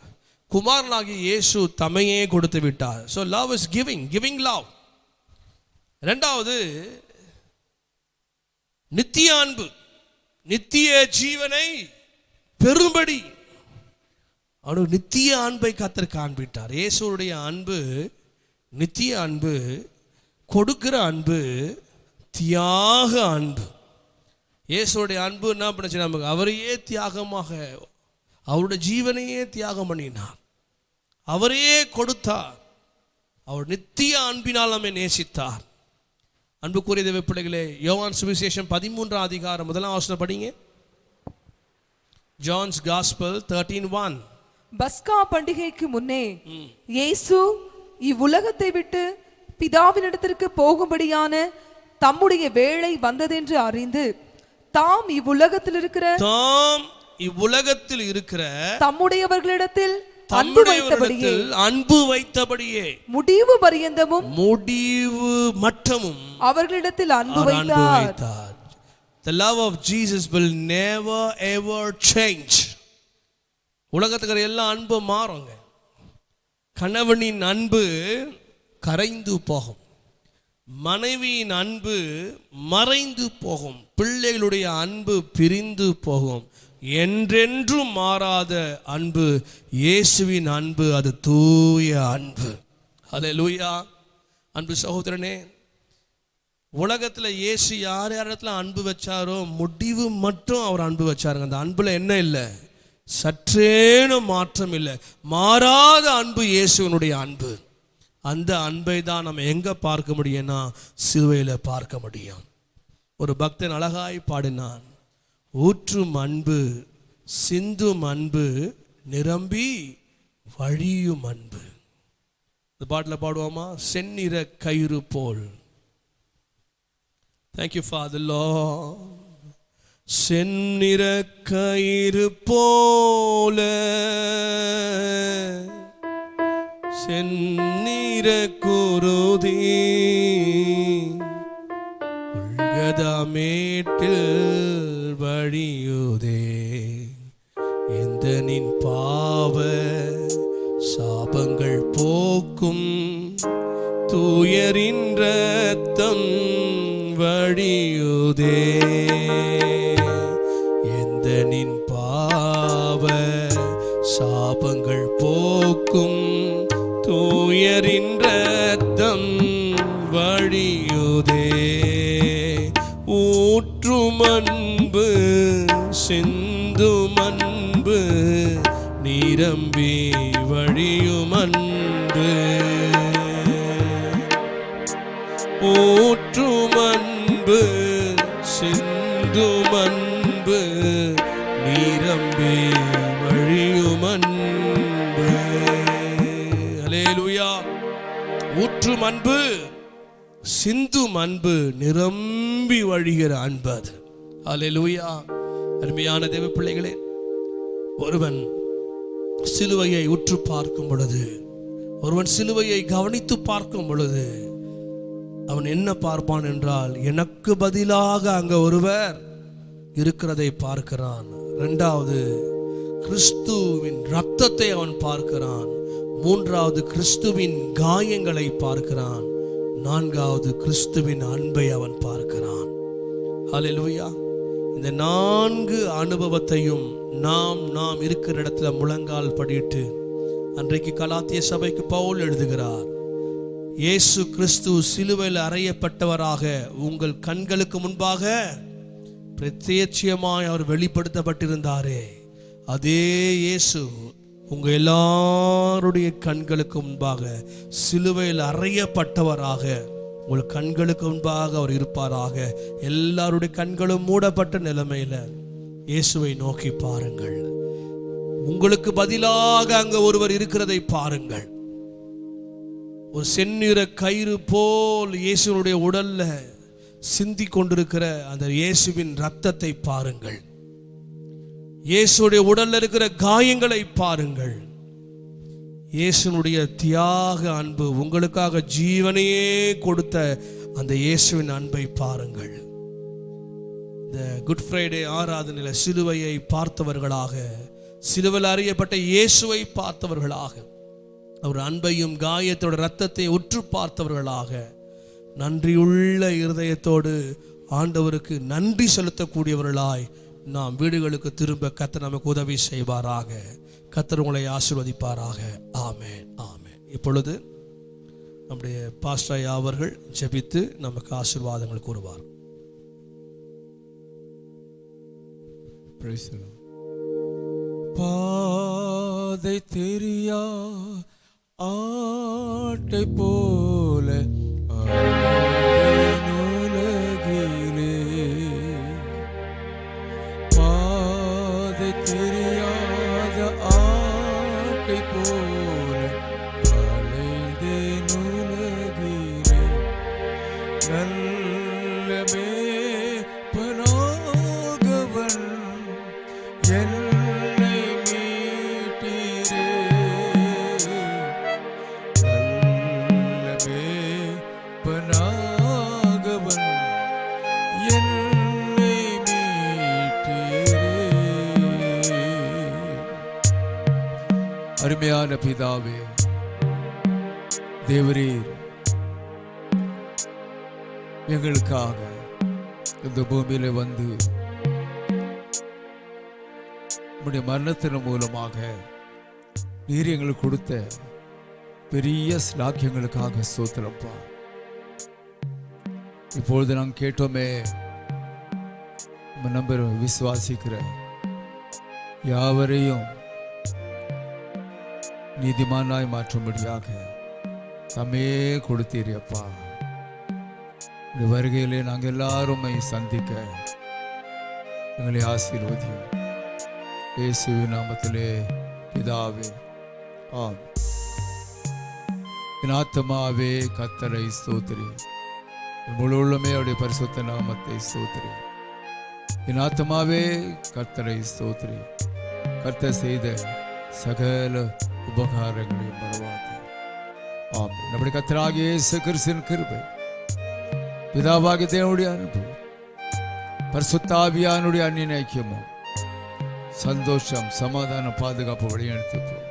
குமாரனாகிய இயேசு தம்மையே கொடுத்து விட்டார். So love is giving love. இரண்டாவது நித்திய அன்பு, நித்திய ஜீவனை பெரும்படி அவனுக்கு நித்திய அன்பை கர்த்தர் காண்பித்தார். இயேசுடைய அன்பு நித்திய அன்பு, கொடுக்கிற அன்பு, தியாக அன்பு. இயேசுடைய அன்பு என்ன பண்ணுச்சு? நமக்கு அவரையே தியாகமாக, அவருடைய ஜீவனையே தியாகம் பண்ணினார், அவரையே கொடுத்தார். அவர் நித்திய அன்பினால் நம்மை நேசித்தார். அன்புக்குரிய தேவ பிள்ளைகளே, யோவான் சுவிசேஷம் 13ஆம் அதிகாரம் 1ஆம் வசனம் படிங்க. John's Gospel 13:1. பஸ்கா பண்டிகைக்கு முன்னே இயேசு இவ்வுலகத்தை விட்டு பிதாவினிடத்திற்கு போகும்படியான தம்முடைய வேளை வந்ததென்று அறிந்து தாம் இவ்வுலகத்தில் இருக்கிற தம்முடையவர்களிடத்தில் அன்பு வைத்தபடியே முடிவு மட்டமும் அவர்களிடத்தில் அன்பு வைத்தார். The love of Jesus will never ever change. உலகத்துக்கு எல்லா அன்பும் மாறுங்க. கணவனின் அன்பு கரைந்து போகும், மனைவியின் அன்பு மறைந்து போகும், பிள்ளைகளுடைய அன்பு பிரிந்து போகும். என்றென்றும் மாறாத அன்பு இயேசுவின் அன்பு, அது தூய அன்பு. ஹல்லேலூயா. அன்பு சகோதரனே, உலகத்தில் இயேசு யார் இடத்துல அன்பு வச்சாரோ முடிவு மட்டும் அவர் அன்பு வச்சாருங்க. அந்த அன்புல என்ன இல்லை? சற்றேனும் மாற்றம் இல்லை. மாறாத அன்பு இயேசுவனுடைய அன்பு. அந்த அன்பை தான் நம்ம எங்க பார்க்க முடியும்னா சிலுவையில் பார்க்க முடியும். ஒரு பக்தன் அழகாய் பாடினான், ஊற்றும் அன்பு, சிந்தும் அன்பு, நிரம்பி வழியும் அன்பு. இந்த பாட்டில் பாடுவோமா? செந்நிற கயிறு போல். Thank you, Father Lord. செந்நிற கயிறு போல, செந்நிற குருதி உள்கதமேட்டில் வழியுதே, எந்த நின் பாவ சாபங்கள் போக்கும் தூயரின் ரத்தம் வழியுதே, எந்த நின் பாவ சாபங்கள் போக்கும் தூயரின் ரத்தம் வழியுதே, ஊற்றும் அன்பு, சிந்தும் அன்பு, நிரம்பி வழியும் அன்பு, ஊற்றும் அன்பு, சிந்தும் அன்பு, நிரம்பி வழியும் அன்பு. அல்லேலூயா. ஊற்றும் அன்பு, சிந்தும் அன்பு, நிரம்பி வழிகிற அன்பு அது. அல்லேலூயா. அருமையான தேவ பிள்ளைகளே, ஒருவன் சிலுவையை உற்று பார்க்கும் பொழுது, ஒருவன் சிலுவையை கவனித்து பார்க்கும் பொழுது அவன் என்ன பார்ப்பான் என்றால், எனக்கு பதிலாக அங்க ஒருவர் இருக்கிறதை பார்க்கிறான். இரண்டாவது, கிறிஸ்துவின் இரத்தத்தை அவன் பார்க்கிறான். மூன்றாவது, கிறிஸ்துவின் காயங்களை பார்க்கிறான். நான்காவது, கிறிஸ்துவின் அன்பை அவன் பார்க்கிறான். ஹல்லேலூயா. இந்த 4 அனுபவத்தையும் நாம் இருக்கிற இடத்துல முழங்கால் படிட்டு, அன்றைக்கு கலாத்திய சபைக்கு பவுல் எழுதுகிறார், இயேசு கிறிஸ்து சிலுவையில் அறையப்பட்டவராக உங்கள் கண்களுக்கு முன்பாக பிரத்யட்சமாய் அவர் வெளிப்படுத்தப்பட்டிருந்தாரே, அதே இயேசு உங்க எல்லாருடைய கண்களுக்கு முன்பாக சிலுவையில் அறையப்பட்டவராக உங்கள் கண்களுக்கு முன்பாக அவர் இருப்பாராக. எல்லாருடைய கண்களும் மூடப்பட்ட நிலைமையில இயேசுவை நோக்கி பாருங்கள். உங்களுக்கு பதிலாக அங்க ஒருவர் இருக்கிறதை பாருங்கள். ஒரு செந்நிற கயிறு போல் இயேசுனுடைய உடல்ல சிந்தி கொண்டிருக்கிற அந்த இயேசுவின் ரத்தத்தை பாருங்கள். இயேசுடைய உடல்ல இருக்கிற காயங்களை பாருங்கள். இயேசுனுடைய தியாக அன்பு, உங்களுக்காக ஜீவனையே கொடுத்த அந்த இயேசுவின் அன்பை பாருங்கள். இந்த குட் ஃப்ரைடே ஆராதனையில் சிலுவையை பார்த்தவர்களாக, சிலுவையில் அறியப்பட்ட இயேசுவை பார்த்தவர்களாக, அவர் அன்பையும் காயத்தோட இரத்தத்தை உற்று பார்த்தவர்களாக, நன்றியுள்ள இருதயத்தோடு ஆண்டவருக்கு நன்றி செலுத்தக்கூடியவர்களாய் நாம் வீடுகளுக்கு திரும்ப கர்த்தர் நமக்கு உதவி செய்வாராக. கர்த்தர் உங்களை ஆசீர்வதிப்பாராக. ஆமென், ஆமென். இப்பொழுது நம்முடைய பாஸ்டர் ஐயா அவர்கள் ஜெபித்து நமக்கு ஆசீர்வாதங்கள் கூறுவார். பாதை தெரியா ஆட்டை போல உலகிலே, பாதை தெரியாத ஆட்டை போல அலைந்தேன் உலகிலே, நல்ல மேய்ப்பனாகவன் என்னை மீட்டீரே, நல்ல மேய்ப்பனாகவன் என்னை மீட்டீரே. அருமையான பிதாவே, தேவரீர் எங்களுக்காக இந்த பூமியில வந்து உம்முடைய மரணத்தின் மூலமாக நீர் எங்களுக்கு கொடுத்த பெரிய ஸ்லாக்கியங்களுக்காக ஸ்தோத்திரப்பா. இப்பொழுது நாங்கள் கேட்டோமே, நம்பர் விசுவாசிக்கிற யாவரையும் நீதிமானாய் மாற்றும்படியாக தம்மே கொடுத்தீரியப்பா. இந்த வருகையிலே நாங்கள் எல்லாருமே சந்திக்க எங்களை ஆசீர்வதியும். இயேசுவின் நாமத்திலே பிதாவே, ஆமென். என் ஆத்துமாவே கர்த்தரை ஸ்தோத்திரி, முழு உள்ளமே அவருடைய பரிசுத்த நாமத்தை ஸ்தோத்திரி. என் ஆத்துமாவே கர்த்தரை ஸ்தோத்திரி, கர்த்தர் செய்த சகல உபகாரங்களையும் மறவாதே. ஆமென். நம்முடைய கர்த்தராகிய இயேசு கிறிஸ்துவின் கிருபை, பிதாவாகிய தேவனுடைய அன்பு, பரிசுத்த ஆவியானுடைய அன்பின் ஐக்கியமும், சந்தோஷம், சமாதானம், பாதுகாப்பு வழிநடத்திப்போம்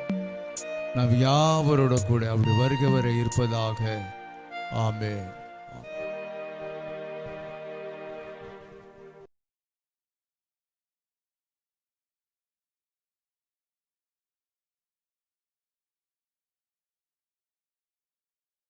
நாம் யாவரோட கூட அப்படி வருகை வரை இருப்பதாக. ஆமென்.